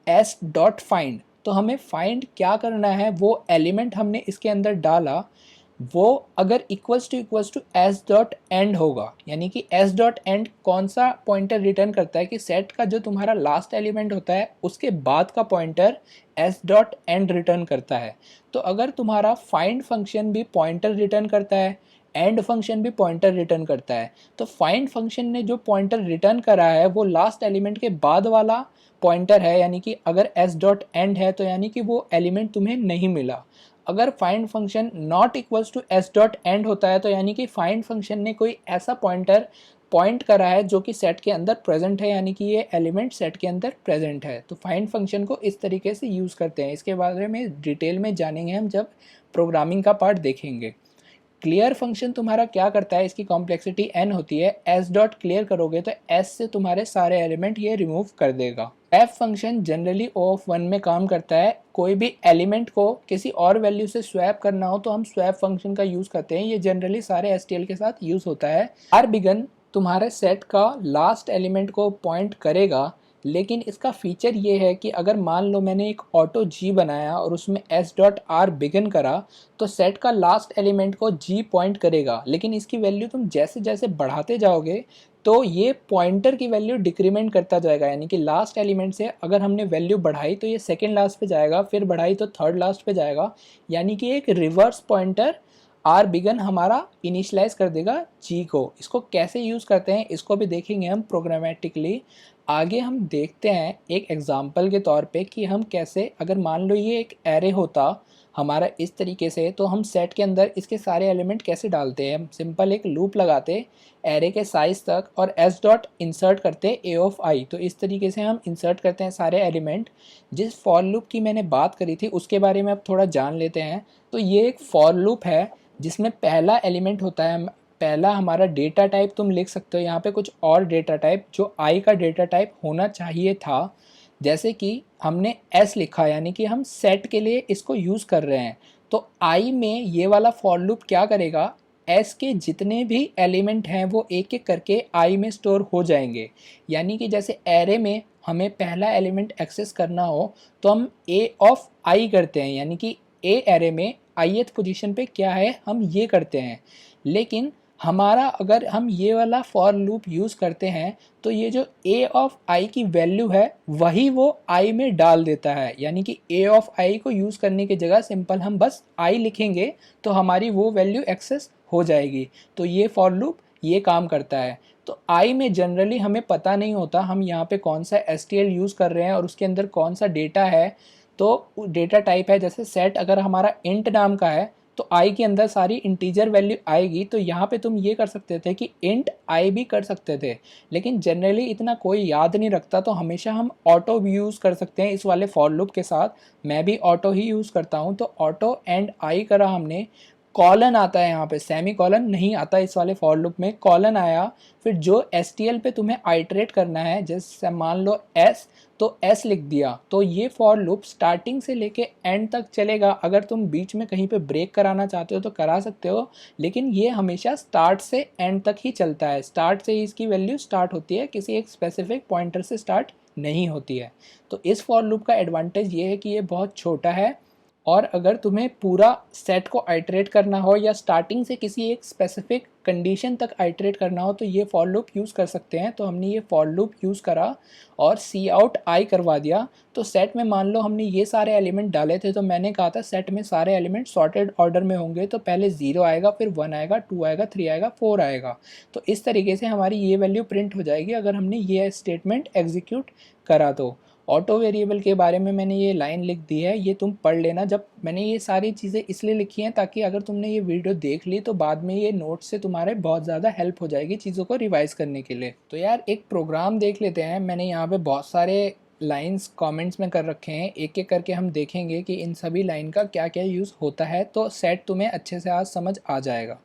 एस डॉट फाइंड, तो हमें फाइंड क्या करना है, वो एलिमेंट हमने इसके अंदर डाला, वो अगर equals to S dot end होगा, यानी कि एस डॉट एंड कौन सा पॉइंटर रिटर्न करता है कि सेट का जो तुम्हारा लास्ट एलिमेंट होता है उसके बाद का pointer S dot and return करता है। तो अगर तुम्हारा फाइंड फंक्शन भी पॉइंटर रिटर्न करता है, एंड फंक्शन भी पॉइंटर रिटर्न करता है, तो फाइंड फंक्शन ने जो पॉइंटर रिटर्न करा है वो लास्ट एलिमेंट के बाद वाला पॉइंटर है, यानी कि अगर एस डॉट एंड है तो यानी कि वो एलिमेंट तुम्हें नहीं मिला। अगर find function not equals to S dot end होता है तो यानी कि फाइंड फंक्शन ने कोई ऐसा पॉइंटर पॉइंट करा है जो कि सेट के अंदर प्रेजेंट है, यानी कि ये एलिमेंट सेट के अंदर प्रेजेंट है। तो फाइंड फंक्शन को इस तरीके से यूज़ करते हैं। इसके बारे में डिटेल में जानेंगे हम जब प्रोग्रामिंग का पार्ट देखेंगे। क्लियर फंक्शन तुम्हारा क्या करता है, इसकी कॉम्प्लेक्सिटी n होती है। s डॉट क्लियर करोगे तो s से तुम्हारे सारे एलिमेंट ये रिमूव कर देगा। f function generally o of 1 में काम करता है। कोई भी एलिमेंट को किसी और वैल्यू से स्वैप करना हो तो हम स्वैप फंक्शन का यूज़ करते हैं। ये जनरली सारे stl के साथ यूज़ होता है। rbigun तुम्हारे सेट का लास्ट एलिमेंट को पॉइंट करेगा, लेकिन इसका फीचर ये है कि अगर मान लो मैंने एक ऑटो जी बनाया और उसमें s डॉट आर बिगिन करा तो सेट का लास्ट एलिमेंट को जी पॉइंट करेगा, लेकिन इसकी वैल्यू तुम जैसे जैसे बढ़ाते जाओगे तो ये पॉइंटर की वैल्यू डिक्रीमेंट करता जाएगा। यानी कि लास्ट एलिमेंट से अगर हमने वैल्यू बढ़ाई तो ये सेकेंड लास्ट पे जाएगा, फिर बढ़ाई तो थर्ड लास्ट पे जाएगा, यानी कि एक रिवर्स पॉइंटर आर बिगन हमारा इनिशलाइज कर देगा जी को। इसको कैसे यूज़ करते हैं इसको भी देखेंगे हम प्रोग्रामेटिकली। आगे हम देखते हैं एक एग्जांपल के तौर पे कि हम कैसे, अगर मान लो ये एक एरे होता हमारा इस तरीके से, तो हम सेट के अंदर इसके सारे एलिमेंट कैसे डालते हैं। हम सिंपल एक लूप लगाते एरे के साइज तक और एस डॉट इंसर्ट करते ए ऑफ आई। तो इस तरीके से हम इंसर्ट करते हैं सारे एलिमेंट। जिस फॉर लूप की मैंने बात करी थी उसके बारे में अब थोड़ा जान लेते हैं। तो ये एक फॉर लूप है जिसमें पहला एलिमेंट होता है, पहला हमारा डेटा टाइप तुम लिख सकते हो यहाँ पे कुछ और डेटा टाइप जो आई का डेटा टाइप होना चाहिए था। जैसे कि हमने एस लिखा, यानी कि हम सेट के लिए इसको यूज़ कर रहे हैं। तो आई में ये वाला फॉर लूप क्या करेगा, एस के जितने भी एलिमेंट हैं वो एक एक करके आई में स्टोर हो जाएंगे। यानी कि जैसे एरे में हमें पहला एलिमेंट एक्सेस करना हो तो हम ए ऑफ आई करते हैं, यानी कि ए एरे में आईएथ पोजीशन पे क्या है हम ये करते हैं। लेकिन हमारा अगर हम ये वाला फॉर लूप यूज़ करते हैं तो ये जो ए ऑफ आई की वैल्यू है वही वो आई में डाल देता है। यानी कि ए ऑफ आई को यूज़ करने की जगह सिंपल हम बस आई लिखेंगे तो हमारी वो वैल्यू एक्सेस हो जाएगी। तो ये फॉर लूप ये काम करता है। तो आई में जनरली हमें पता नहीं होता हम यहाँ पे कौन सा एसटीएल यूज़ कर रहे हैं और उसके अंदर कौन सा डेटा है। तो डेटा टाइप है, जैसे सेट अगर हमारा इंट नाम का है तो आई के अंदर सारी इंटीजर वैल्यू आएगी। तो यहाँ पे तुम ये कर सकते थे कि इंट आई भी कर सकते थे, लेकिन जनरली इतना कोई याद नहीं रखता तो हमेशा हम ऑटो भी यूज़ कर सकते हैं इस वाले फॉर लूप के साथ। मैं भी ऑटो ही यूज़ करता हूँ। तो ऑटो एंड आई करा हमने, कॉलन आता है यहाँ पे, सेमी कॉलन नहीं आता इस वाले फॉर लूप में, कॉलन आया। फिर जो एस टी एल पे तुम्हें आइटरेट करना है, जैसे मान लो एस तो एस लिख दिया, तो ये फॉर लूप स्टार्टिंग से लेके एंड तक चलेगा। अगर तुम बीच में कहीं पे ब्रेक कराना चाहते हो तो करा सकते हो, लेकिन ये हमेशा स्टार्ट से एंड तक ही चलता है। स्टार्ट से ही इसकी वैल्यू स्टार्ट होती है, किसी एक स्पेसिफिक पॉइंटर से स्टार्ट नहीं होती है। तो इस फॉर लूप का एडवांटेज ये है कि ये बहुत छोटा है, और अगर तुम्हें पूरा सेट को आइटरेट करना हो या स्टार्टिंग से किसी एक स्पेसिफिक कंडीशन तक आइटरेट करना हो तो ये फॉर लूप यूज़ कर सकते हैं। तो हमने ये फॉर लूप यूज़ करा और सी आउट आई करवा दिया। तो सेट में मान लो हमने ये सारे एलिमेंट डाले थे, तो मैंने कहा था सेट में सारे एलिमेंट सॉर्टेड ऑर्डर में होंगे। तो पहले 0 आएगा, फिर 1 आएगा, 2 आएगा, 3 आएगा, 4 आएगा। तो इस तरीके से हमारी ये वैल्यू प्रिंट हो जाएगी अगर हमने ये स्टेटमेंट एग्जीक्यूट करा। तो ऑटो वेरिएबल के बारे में मैंने ये लाइन लिख दी है, ये तुम पढ़ लेना। जब मैंने ये सारी चीज़ें इसलिए लिखी हैं ताकि अगर तुमने ये वीडियो देख ली तो बाद में ये नोट से तुम्हारे बहुत ज़्यादा हेल्प हो जाएगी चीज़ों को रिवाइज़ करने के लिए। तो यार एक प्रोग्राम देख लेते हैं। मैंने यहाँ पे बहुत सारे लाइंस कमेंट्स में कर रखे हैं, एक एक करके हम देखेंगे कि इन सभी लाइन का क्या क्या यूज़ होता है। तो सेट तुम्हें अच्छे से आज समझ आ जाएगा।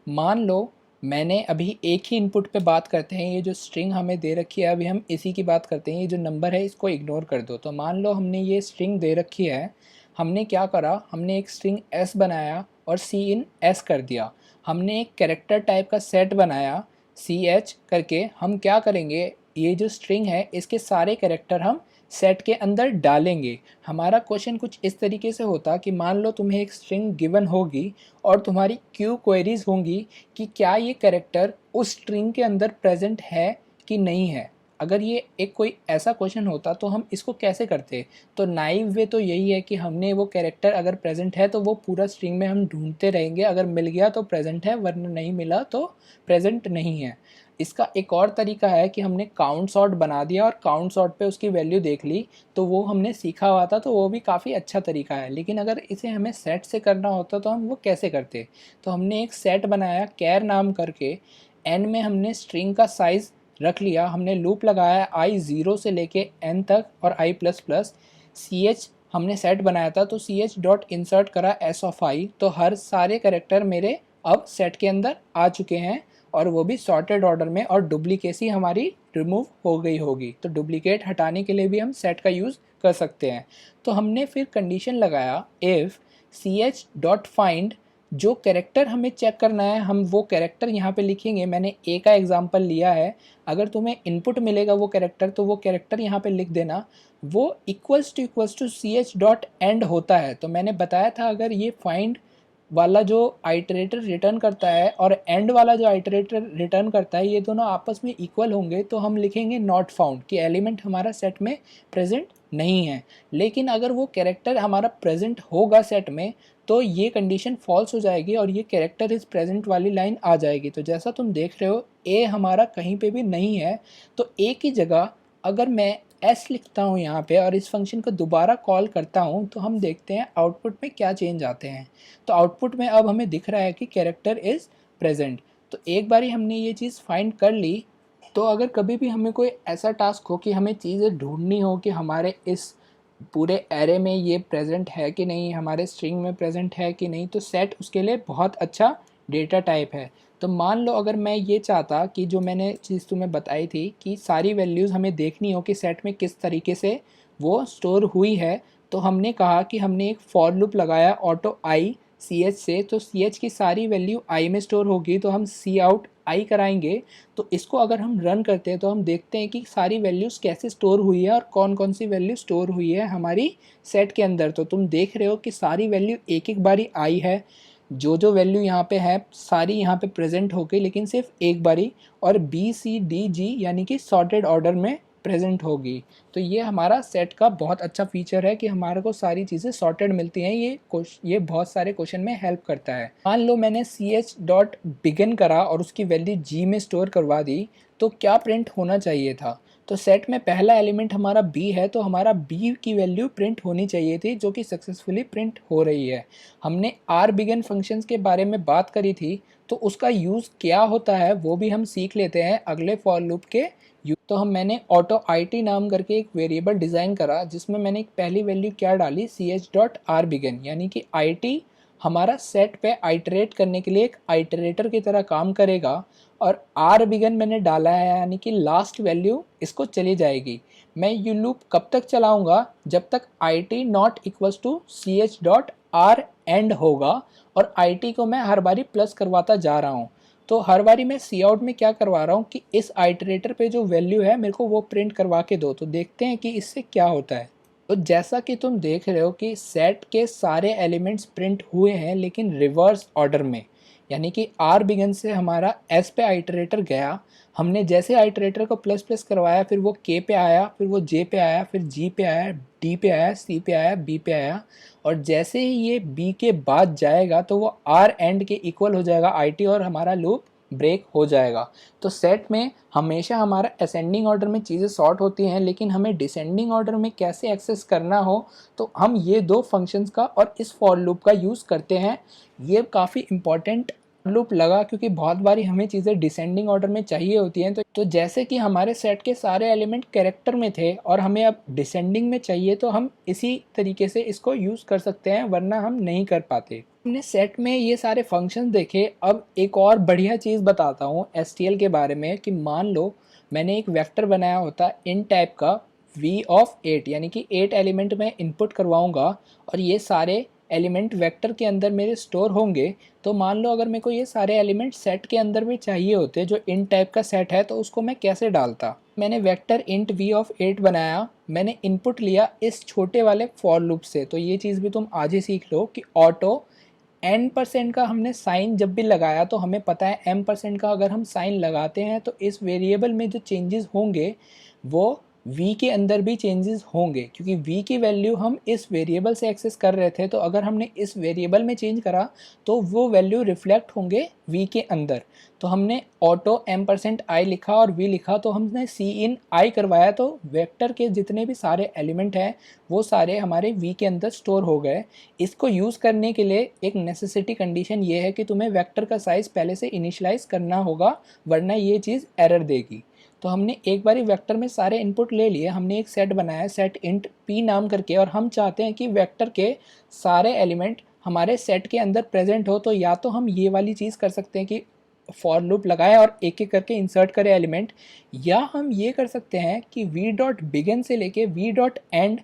मान लो मैंने अभी एक ही इनपुट पे बात करते हैं, ये जो स्ट्रिंग हमें दे रखी है अभी हम इसी की बात करते हैं। ये जो नंबर है इसको इग्नोर कर दो। तो मान लो हमने ये स्ट्रिंग दे रखी है, हमने क्या करा, हमने एक स्ट्रिंग s बनाया और c इन s कर दिया। हमने एक कैरेक्टर टाइप का सेट बनाया ch करके। हम क्या करेंगे, ये जो स्ट्रिंग है इसके सारे कैरेक्टर हम सेट के अंदर डालेंगे। हमारा क्वेश्चन कुछ इस तरीके से होता कि मान लो तुम्हें एक स्ट्रिंग गिवन होगी और तुम्हारी क्यू क्वेरीज होंगी कि क्या ये कैरेक्टर उस स्ट्रिंग के अंदर प्रेजेंट है कि नहीं है। अगर ये एक कोई ऐसा क्वेश्चन होता तो हम इसको कैसे करते? तो नाइव वे तो यही है कि हमने वो कैरेक्टर अगर प्रेजेंट है तो वो पूरा स्ट्रिंग में हम ढूंढते रहेंगे, अगर मिल गया तो प्रेजेंट है, वरना नहीं मिला तो प्रेजेंट नहीं है। इसका एक और तरीका है कि हमने काउंट सॉर्ट बना दिया और काउंट सॉर्ट पे उसकी वैल्यू देख ली, तो वो हमने सीखा हुआ था, तो वो भी काफ़ी अच्छा तरीका है। लेकिन अगर इसे हमें सेट से करना होता तो हम वो कैसे करते? तो हमने एक सेट बनाया कैर नाम करके, एन में हमने स्ट्रिंग का साइज़ रख लिया, हमने लूप लगाया आई 0 से लेके एन तक और आई प्लस प्लस। सी एच हमने सेट बनाया था, तो सी एच डॉट इंसर्ट करा एस ऑफ आई, तो हर सारे करेक्टर मेरे अब सेट के अंदर आ चुके हैं और वो भी सॉर्टेड ऑर्डर में, और डुप्लीकेसी हमारी रिमूव हो गई होगी। तो डुप्लीकेट हटाने के लिए भी हम सेट का यूज़ कर सकते हैं। तो हमने फिर कंडीशन लगाया if C H dot find, जो कैरेक्टर हमें चेक करना है हम वो कैरेक्टर यहाँ पे लिखेंगे। मैंने ए का एग्जांपल लिया है, अगर तुम्हें इनपुट मिलेगा वो कैरेक्टर तो वो कैरेक्टर यहाँ पे लिख देना। वो equals to C H dot end होता है। तो मैंने बताया था अगर ये फाइंड वाला जो आइटरेटर रिटर्न करता है और एंड वाला जो आइटरेटर रिटर्न करता है, ये दोनों आपस में इक्वल होंगे तो हम लिखेंगे नॉट फाउंड, कि एलिमेंट हमारा सेट में प्रेजेंट नहीं है। लेकिन अगर वो कैरेक्टर हमारा प्रेजेंट होगा सेट में तो ये कंडीशन फॉल्स हो जाएगी और ये कैरेक्टर इज प्रेजेंट वाली लाइन आ जाएगी। तो जैसा तुम देख रहे हो ए हमारा कहीं पे भी नहीं है, तो ए की जगह अगर मैं एस लिखता हूँ यहाँ पे और इस फंक्शन को दोबारा कॉल करता हूँ तो हम देखते हैं आउटपुट में क्या चेंज आते हैं। तो आउटपुट में अब हमें दिख रहा है कि कैरेक्टर इज़ प्रेजेंट। तो एक बारी हमने ये चीज़ फाइंड कर ली, तो अगर कभी भी हमें कोई ऐसा टास्क हो कि हमें चीज़ें ढूंढनी हो कि हमारे इस पूरे एरे में ये प्रेजेंट है कि नहीं, हमारे स्ट्रिंग में प्रेजेंट है कि नहीं, तो सेट उसके लिए बहुत अच्छा डेटा टाइप है। तो मान लो अगर मैं ये चाहता कि जो मैंने चीज़ तुम्हें बताई थी कि सारी वैल्यूज़ हमें देखनी हो कि सेट में किस तरीके से वो स्टोर हुई है, तो हमने कहा कि हमने एक फॉर लूप लगाया ऑटो आई सी एच से, तो सी एच की सारी वैल्यू आई में स्टोर होगी, तो हम सी आउट आई कराएंगे। तो इसको अगर हम रन करते हैं तो हम देखते हैं कि सारी वैल्यूज़ कैसे स्टोर हुई है और कौन कौन सी वैल्यू स्टोर हुई है हमारी सेट के अंदर। तो तुम देख रहे हो कि सारी वैल्यू एक एक बारी आई है, जो वैल्यू यहाँ पे है सारी यहाँ पे प्रेजेंट हो गई, लेकिन सिर्फ एक बारी, और बी सी डी जी यानी कि सॉर्टेड ऑर्डर में प्रेजेंट होगी। तो ये हमारा सेट का बहुत अच्छा फीचर है कि हमारे को सारी चीज़ें सॉर्टेड मिलती हैं। ये बहुत सारे क्वेश्चन में हेल्प करता है। मान लो मैंने सी एच डॉट बिगिन करा और उसकी वैल्यू जी में स्टोर करवा दी, तो क्या प्रिंट होना चाहिए था? तो सेट में पहला एलिमेंट हमारा बी है, तो हमारा बी की वैल्यू प्रिंट होनी चाहिए थी, जो कि सक्सेसफुली प्रिंट हो रही है। हमने आर बिगिन फंक्शंस के बारे में बात करी थी, तो उसका यूज़ क्या होता है वो भी हम सीख लेते हैं अगले फॉर लूप के। तो मैंने ऑटो आई टी नाम करके एक वेरिएबल डिज़ाइन करा जिसमें मैंने एक पहली वैल्यू क्या डाली, C H dot R begin, यानी कि आई टी हमारा सेट पे आइटरेट करने के लिए एक आइटरेटर की तरह काम करेगा, और आर बिगन मैंने डाला है यानी कि लास्ट वैल्यू इसको चली जाएगी। मैं ये लूप कब तक चलाऊंगा? जब तक I T not equals to C H dot R end होगा, और आई टी को मैं हर बारी प्लस करवाता जा रहा हूँ। तो हर बारी मैं सी आउट में क्या करवा रहा हूँ कि इस आइटरेटर पे जो वैल्यू है मेरे को वो प्रिंट करवा के दो। तो देखते हैं कि इससे क्या होता है। तो जैसा कि तुम देख रहे हो कि सेट के सारे एलिमेंट्स प्रिंट हुए हैं लेकिन रिवर्स ऑर्डर में, यानी कि आर बिगन से हमारा एस पे आइटरेटर गया, हमने जैसे आइटरेटर को प्लस प्लस करवाया फिर वो के पे आया, फिर वो जे पे आया, फिर जी पे आया, डी पे आया, सी पे आया, बी पे आया, और जैसे ही ये बी के बाद जाएगा तो वो आर एंड के इक्वल हो जाएगा आई टी और हमारा लूप ब्रेक हो जाएगा। तो सेट में हमेशा हमारा असेंडिंग ऑर्डर में चीज़ें सॉर्ट होती हैं, लेकिन हमें डिसेंडिंग ऑर्डर में कैसे एक्सेस करना हो तो हम ये दो फंक्शंस का और इस फॉर लूप का यूज़ करते हैं। ये काफ़ी इंपॉर्टेंट लूप लगा क्योंकि बहुत बारी हमें चीज़ें डिसेंडिंग ऑर्डर में चाहिए होती हैं। तो जैसे कि हमारे सेट के सारे एलिमेंट कैरेक्टर में थे और हमें अब डिसेंडिंग में चाहिए, तो हम इसी तरीके से इसको यूज़ कर सकते हैं, वरना हम नहीं कर पाते। हमने सेट में ये सारे फंक्शंस देखे। अब एक और बढ़िया चीज़ बताता हूँ एसटीएल के बारे में कि मान लो मैंने एक वेक्टर बनाया होता इन टाइप का v ऑफ 8, यानी कि 8 एलिमेंट में इनपुट करवाऊँगा और ये सारे एलिमेंट वेक्टर के अंदर मेरे स्टोर होंगे, तो मान लो अगर मेरे को ये सारे एलिमेंट सेट के अंदर भी चाहिए होते जो इन टाइप का सेट है, तो उसको मैं कैसे डालता। मैंने वेक्टर इंट v ऑफ 8 बनाया, मैंने इनपुट लिया इस छोटे वाले फॉर लूप से। तो ये चीज़ भी तुम आज ही सीख लो कि ऑटो n% का हमने साइन जब भी लगाया तो हमें पता है m% का अगर हम साइन लगाते हैं तो इस वेरिएबल में जो चेंजेस होंगे वो v के अंदर भी चेंजेस होंगे, क्योंकि v की वैल्यू हम इस वेरिएबल से एक्सेस कर रहे थे। तो अगर हमने इस वेरिएबल में चेंज करा तो वो वैल्यू रिफ्लेक्ट होंगे v के अंदर। तो हमने ऑटो m%i लिखा और v लिखा, तो हमने सी इन i करवाया, तो वेक्टर के जितने भी सारे एलिमेंट हैं वो सारे हमारे v के अंदर स्टोर हो गए। इसको यूज़ करने के लिए एक नेसेसिटी कंडीशन ये है कि तुम्हें वेक्टर का साइज़ पहले से इनिशलाइज करना होगा, वरना ये चीज़ एरर देगी। तो हमने एक बारी वेक्टर में सारे इनपुट ले लिए, हमने एक सेट बनाया सेट इंट p नाम करके, और हम चाहते हैं कि वेक्टर के सारे एलिमेंट हमारे सेट के अंदर प्रेजेंट हो। तो या तो हम ये वाली चीज़ कर सकते हैं कि फॉर लूप लगाए और एक एक करके इंसर्ट करें एलिमेंट, या हम ये कर सकते हैं कि v डॉट बिगिन से लेके v डॉट एंड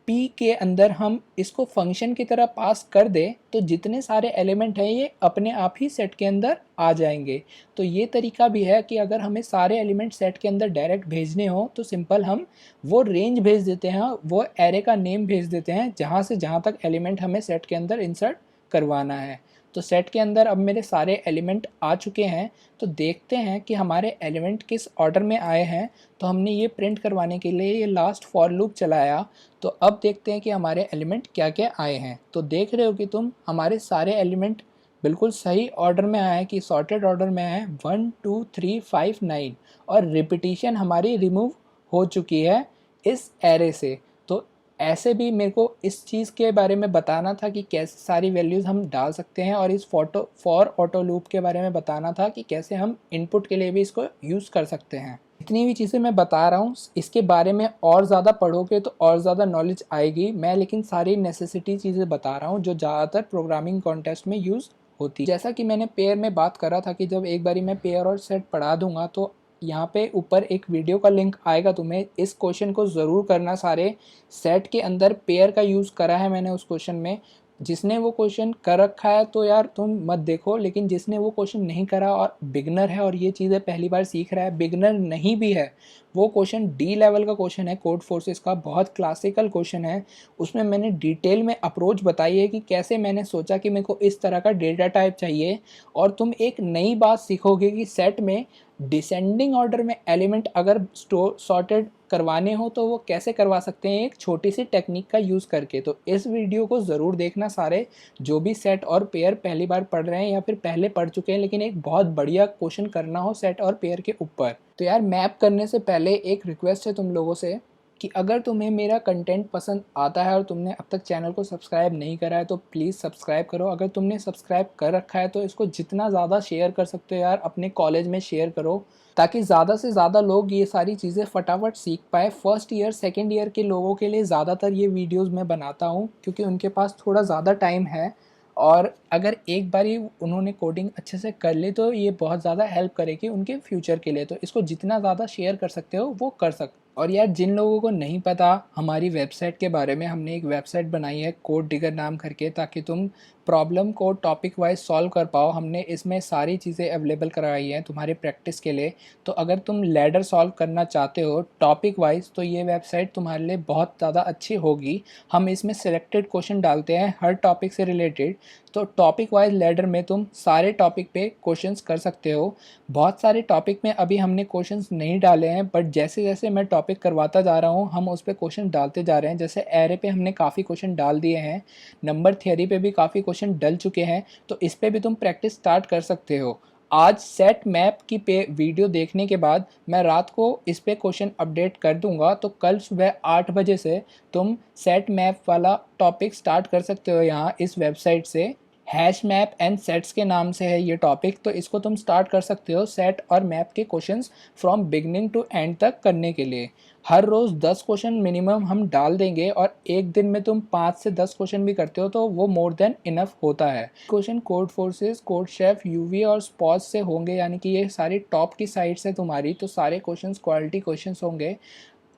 p के अंदर हम इसको फंक्शन की तरह पास कर दें, तो जितने सारे एलिमेंट हैं ये अपने आप ही सेट के अंदर आ जाएंगे। तो ये तरीका भी है कि अगर हमें सारे एलिमेंट सेट के अंदर डायरेक्ट भेजने हो तो सिंपल हम वो रेंज भेज देते हैं, वो एरे का नेम भेज देते हैं जहाँ से जहाँ तक एलिमेंट हमें सेट के अंदर इंसर्ट करवाना है। तो सेट के अंदर अब मेरे सारे एलिमेंट आ चुके हैं। तो देखते हैं कि हमारे एलिमेंट किस ऑर्डर में आए हैं। तो हमने ये प्रिंट करवाने के लिए ये लास्ट फॉर लूप चलाया। तो अब देखते हैं कि हमारे एलिमेंट क्या क्या आए हैं। तो देख रहे हो कि तुम हमारे सारे एलिमेंट बिल्कुल सही ऑर्डर में आए, कि सॉर्टेड ऑर्डर में आए 1 2 3 5 9, और रिपीटिशन हमारी रिमूव हो चुकी है इस एरे से। तो ऐसे भी मेरे को इस चीज़ के बारे में बताना था कि कैसे सारी वैल्यूज़ हम डाल सकते हैं, और इस फॉर ऑटो लूप के बारे में बताना था कि कैसे हम इनपुट के लिए भी इसको यूज़ कर सकते हैं। इतनी भी चीज़ें मैं बता रहा हूँ, इसके बारे में और ज़्यादा पढ़ोगे तो और ज़्यादा नॉलेज आएगी। मैं लेकिन सारी नेसेसिटी चीज़ें बता रहा हूँ जो ज़्यादातर प्रोग्रामिंग कॉन्टेस्ट में यूज़ होती है। जैसा कि मैंने पेयर में बात करा था कि जब एक बारी मैं पेयर और सेट पढ़ा दूंगा तो यहाँ पे ऊपर एक वीडियो का लिंक आएगा, तुम्हें इस क्वेश्चन को ज़रूर करना। सारे सेट के अंदर पेयर का यूज़ करा है मैंने उस क्वेश्चन में। जिसने वो क्वेश्चन कर रखा है तो यार तुम मत देखो, लेकिन जिसने वो क्वेश्चन नहीं करा और बिगनर है और ये चीज़ें पहली बार सीख रहा है, बिगनर नहीं भी है, वो क्वेश्चन डी लेवल का क्वेश्चन है कोड फोर्सेस का, बहुत क्लासिकल क्वेश्चन है। उसमें मैंने डिटेल में अप्रोच बताई है कि कैसे मैंने सोचा कि मेरे को इस तरह का डेटा टाइप चाहिए। और तुम एक नई बात सीखोगे कि सेट में डिसेंडिंग ऑर्डर में एलिमेंट अगर स्टोर सॉर्टेड करवाने हो तो वो कैसे करवा सकते हैं, एक छोटी सी टेक्निक का यूज़ करके। तो इस वीडियो को ज़रूर देखना सारे, जो भी सेट और पेयर पहली बार पढ़ रहे हैं या फिर पहले पढ़ चुके हैं लेकिन एक बहुत बढ़िया क्वेश्चन करना हो सेट और पेयर के ऊपर। तो यार मैप करने से पहले एक रिक्वेस्ट है तुम लोगों से कि अगर तुम्हें मेरा कंटेंट पसंद आता है और तुमने अब तक चैनल को सब्सक्राइब नहीं करा है तो प्लीज़ सब्सक्राइब करो। अगर तुमने सब्सक्राइब कर रखा है तो इसको जितना ज़्यादा शेयर कर सकते हो यार, अपने कॉलेज में शेयर करो, ताकि ज़्यादा से ज़्यादा लोग ये सारी चीज़ें फटाफट सीख पाए। फर्स्ट ईयर सेकेंड ईयर के लोगों के लिए ज़्यादातर ये वीडियोज़ मैं बनाता हूँ क्योंकि उनके पास थोड़ा ज़्यादा टाइम है, और अगर एक बार ही उन्होंने कोडिंग अच्छे से कर ली तो ये बहुत ज़्यादा हेल्प करेगी उनके फ्यूचर के लिए। तो इसको जितना ज़्यादा शेयर कर सकते हो वो कर सकते। और यार जिन लोगों को नहीं पता हमारी वेबसाइट के बारे में, हमने एक वेबसाइट बनाई है कोड डिगर नाम करके, ताकि तुम प्रॉब्लम को टॉपिक वाइज सॉल्व कर पाओ। हमने इसमें सारी चीज़ें अवेलेबल कराई हैं तुम्हारे प्रैक्टिस के लिए। तो अगर तुम लैडर सॉल्व करना चाहते हो टॉपिक वाइज तो ये वेबसाइट तुम्हारे लिए बहुत ज़्यादा अच्छी होगी। हम इसमें सिलेक्टेड क्वेश्चन डालते हैं हर टॉपिक से रिलेटेड। तो टॉपिक वाइज लैडर में तुम सारे टॉपिक पे क्वेश्चंस कर सकते हो। बहुत सारे टॉपिक में अभी हमने क्वेश्चंस नहीं डाले हैं, बट जैसे जैसे मैं टॉपिक करवाता जा रहा हूँ हम उस पर क्वेश्चन डालते जा रहे हैं। जैसे एरे पे हमने काफ़ी क्वेश्चन डाल दिए हैं, नंबर थियरी पे भी काफ़ी क्वेश्चन डल चुके हैं, तो इस पर भी तुम प्रैक्टिस स्टार्ट कर सकते हो। आज सेट मैप की पे वीडियो देखने के बाद मैं रात को इस पे क्वेश्चन अपडेट कर दूंगा, तो कल सुबह 8 बजे से तुम सेट मैप वाला टॉपिक स्टार्ट कर सकते हो यहाँ इस वेबसाइट से। हैश मैप एंड सेट्स के नाम से है ये टॉपिक, तो इसको तुम स्टार्ट कर सकते हो सेट और मैप के questions from beginning to end तक करने के लिए। हर रोज़ 10 क्वेश्चन मिनिमम हम डाल देंगे, और एक दिन में तुम 5 से 10 क्वेश्चन भी करते हो तो वो मोर देन इनफ होता है। Question code forces, code chef, UV और स्पॉज से होंगे, यानी कि ये सारी टॉप की साइट्स है तुम्हारी, तो सारे क्वेश्चंस क्वालिटी क्वेश्चंस होंगे।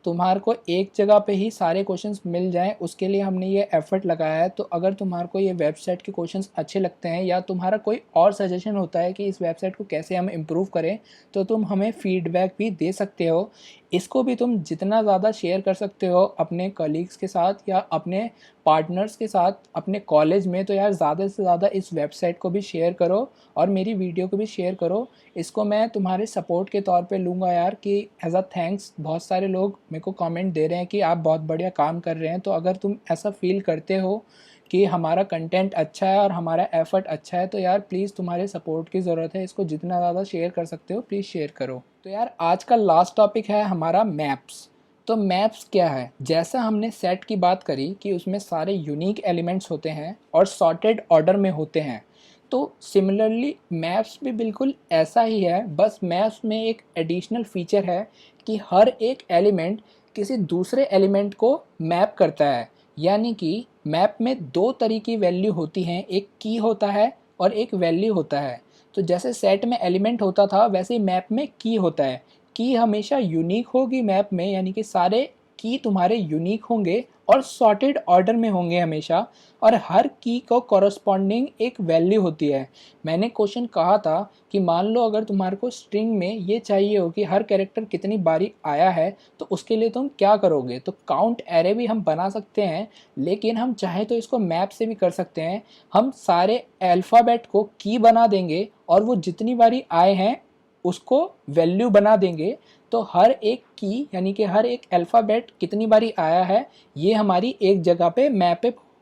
तुम्हारे को एक जगह पे ही सारे क्वेश्चंस मिल जाएं, उसके लिए हमने ये एफर्ट लगाया है। तो अगर तुम्हारे को ये वेबसाइट के क्वेश्चंस अच्छे लगते हैं या तुम्हारा कोई और सजेशन होता है कि इस वेबसाइट को कैसे हम इम्प्रूव करें, तो तुम हमें फीडबैक भी दे सकते हो। इसको भी तुम जितना ज़्यादा शेयर कर सकते हो अपने कलीग्स के साथ या अपने पार्टनर्स के साथ अपने कॉलेज में, तो यार ज़्यादा से ज़्यादा इस वेबसाइट को भी शेयर करो और मेरी वीडियो को भी शेयर करो। इसको मैं तुम्हारे सपोर्ट के तौर पे लूँगा यार, कि एज अ थैंक्स। बहुत सारे लोग मेरे को कमेंट दे रहे हैं कि आप बहुत बढ़िया काम कर रहे हैं, तो अगर तुम ऐसा फील करते हो कि हमारा कंटेंट अच्छा है और हमारा एफर्ट अच्छा है, तो यार प्लीज़ तुम्हारे सपोर्ट की ज़रूरत है। इसको जितना ज़्यादा शेयर कर सकते हो प्लीज़ शेयर करो। तो यार आज का लास्ट टॉपिक है हमारा मैप्स। तो मैप्स क्या है? जैसा हमने सेट की बात करी कि उसमें सारे यूनिक एलिमेंट्स होते हैं और सॉर्टेड ऑर्डर में होते हैं, तो सिमिलरली मैप्स भी बिल्कुल ऐसा ही है। बस मैप्स में एक एडिशनल फीचर है कि हर एक एलिमेंट किसी दूसरे एलिमेंट को मैप करता है। यानी कि मैप में दो तरह की वैल्यू होती हैं, एक की होता है और एक वैल्यू होता है। तो जैसे सेट में एलिमेंट होता था, वैसे ही मैप में की होता है। की हमेशा यूनिक होगी मैप में, यानी कि सारे की तुम्हारे यूनिक होंगे और सॉर्टेड ऑर्डर में होंगे हमेशा, और हर की को कॉरस्पॉन्डिंग एक वैल्यू होती है। मैंने क्वेश्चन कहा था कि मान लो अगर तुम्हारे को स्ट्रिंग में ये चाहिए हो कि हर कैरेक्टर कितनी बारी आया है, तो उसके लिए तुम क्या करोगे? तो काउंट एरे भी हम बना सकते हैं, लेकिन हम चाहे तो इसको मैप से भी कर सकते हैं। हम सारे अल्फ़ाबेट को की बना देंगे और वो जितनी बारी आए हैं उसको वैल्यू बना देंगे। तो हर एक की यानी कि हर एक अल्फ़ाबेट कितनी बारी आया है, ये हमारी एक जगह पे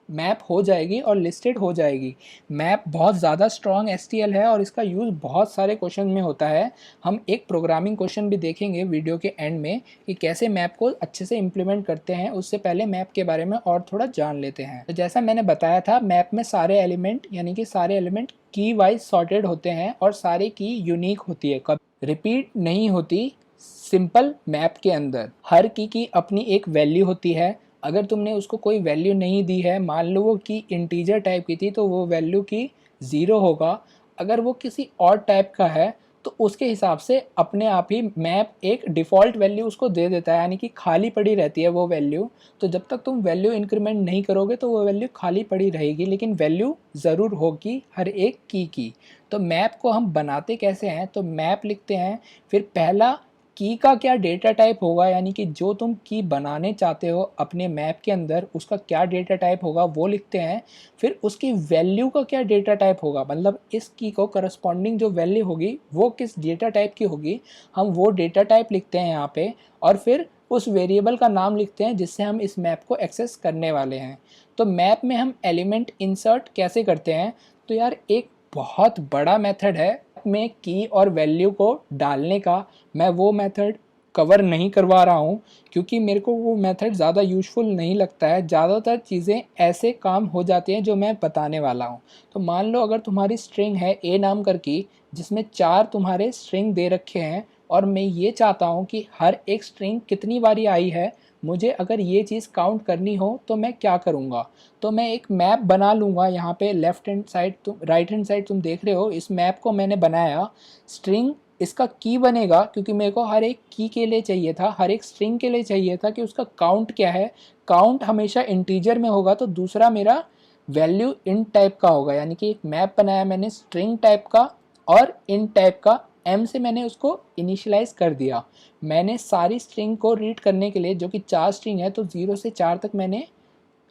मैप हो जाएगी और लिस्टेड हो जाएगी। मैप बहुत ज़्यादा स्ट्रॉन्ग एसटीएल है और इसका यूज़ बहुत सारे क्वेश्चन में होता है। हम एक प्रोग्रामिंग क्वेश्चन भी देखेंगे वीडियो के एंड में कि कैसे मैप को अच्छे से इम्प्लीमेंट करते हैं। उससे पहले मैप के बारे में और थोड़ा जान लेते हैं। तो जैसा मैंने बताया था, मैप में सारे एलिमेंट यानी कि सारे एलिमेंट की वाइज सॉर्टेड होते हैं और सारे की यूनिक होती है, कभी रिपीट नहीं होती। सिंपल मैप के अंदर हर की अपनी एक वैल्यू होती है। अगर तुमने उसको कोई वैल्यू नहीं दी है, मान लो वो की इंटीजर टाइप की थी, तो वो वैल्यू की 0 होगा। अगर वो किसी और टाइप का है तो उसके हिसाब से अपने आप ही मैप एक डिफ़ॉल्ट वैल्यू उसको दे देता है, यानी कि खाली पड़ी रहती है वो वैल्यू। तो जब तक तुम वैल्यू इंक्रीमेंट नहीं करोगे तो वो वैल्यू खाली पड़ी रहेगी, लेकिन वैल्यू ज़रूर होगी हर एक की। तो मैप को हम बनाते कैसे हैं? तो मैप लिखते हैं, फिर पहला की का क्या डेटा टाइप होगा, यानी कि जो तुम की बनाने चाहते हो अपने मैप के अंदर उसका क्या डेटा टाइप होगा वो लिखते हैं। फिर उसकी वैल्यू का क्या डेटा टाइप होगा, मतलब इस की को करस्पॉन्डिंग जो वैल्यू होगी वो किस डेटा टाइप की होगी, हम वो डेटा टाइप लिखते हैं यहाँ पे। और फिर उस वेरिएबल का नाम लिखते हैं जिससे हम इस मैप को एक्सेस करने वाले हैं। तो मैप में हम एलिमेंट इंसर्ट कैसे करते हैं? तो यार एक बहुत बड़ा मेथड है में की और वैल्यू को डालने का। मैं वो मेथड कवर नहीं करवा रहा हूँ क्योंकि मेरे को वो मेथड ज़्यादा यूज़फुल नहीं लगता है। ज़्यादातर चीज़ें ऐसे काम हो जाती हैं जो मैं बताने वाला हूँ। तो मान लो अगर तुम्हारी स्ट्रिंग है ए नाम करके, जिसमें 4 तुम्हारे स्ट्रिंग दे रखे हैं और मैं ये चाहता हूँ कि हर एक स्ट्रिंग कितनी बारी आई है, मुझे अगर ये चीज़ काउंट करनी हो तो मैं क्या करूँगा? तो मैं एक मैप बना लूँगा। यहाँ पे लेफ्ट हैंड साइड तुम राइट हैंड साइड तुम देख रहे हो, इस मैप को मैंने बनाया। स्ट्रिंग इसका की बनेगा क्योंकि मेरे को हर एक की के लिए चाहिए था, हर एक स्ट्रिंग के लिए चाहिए था कि उसका काउंट क्या है। काउंट हमेशा इंटीजर में होगा। तो दूसरा मेरा वैल्यू इन टाइप का होगा, यानी कि एक मैप बनाया मैंने स्ट्रिंग टाइप का और इन टाइप का। एम से मैंने उसको इनिशियलाइज कर दिया। मैंने सारी स्ट्रिंग को रीड करने के लिए, जो कि 4 स्ट्रिंग है, तो 0 से 4 तक मैंने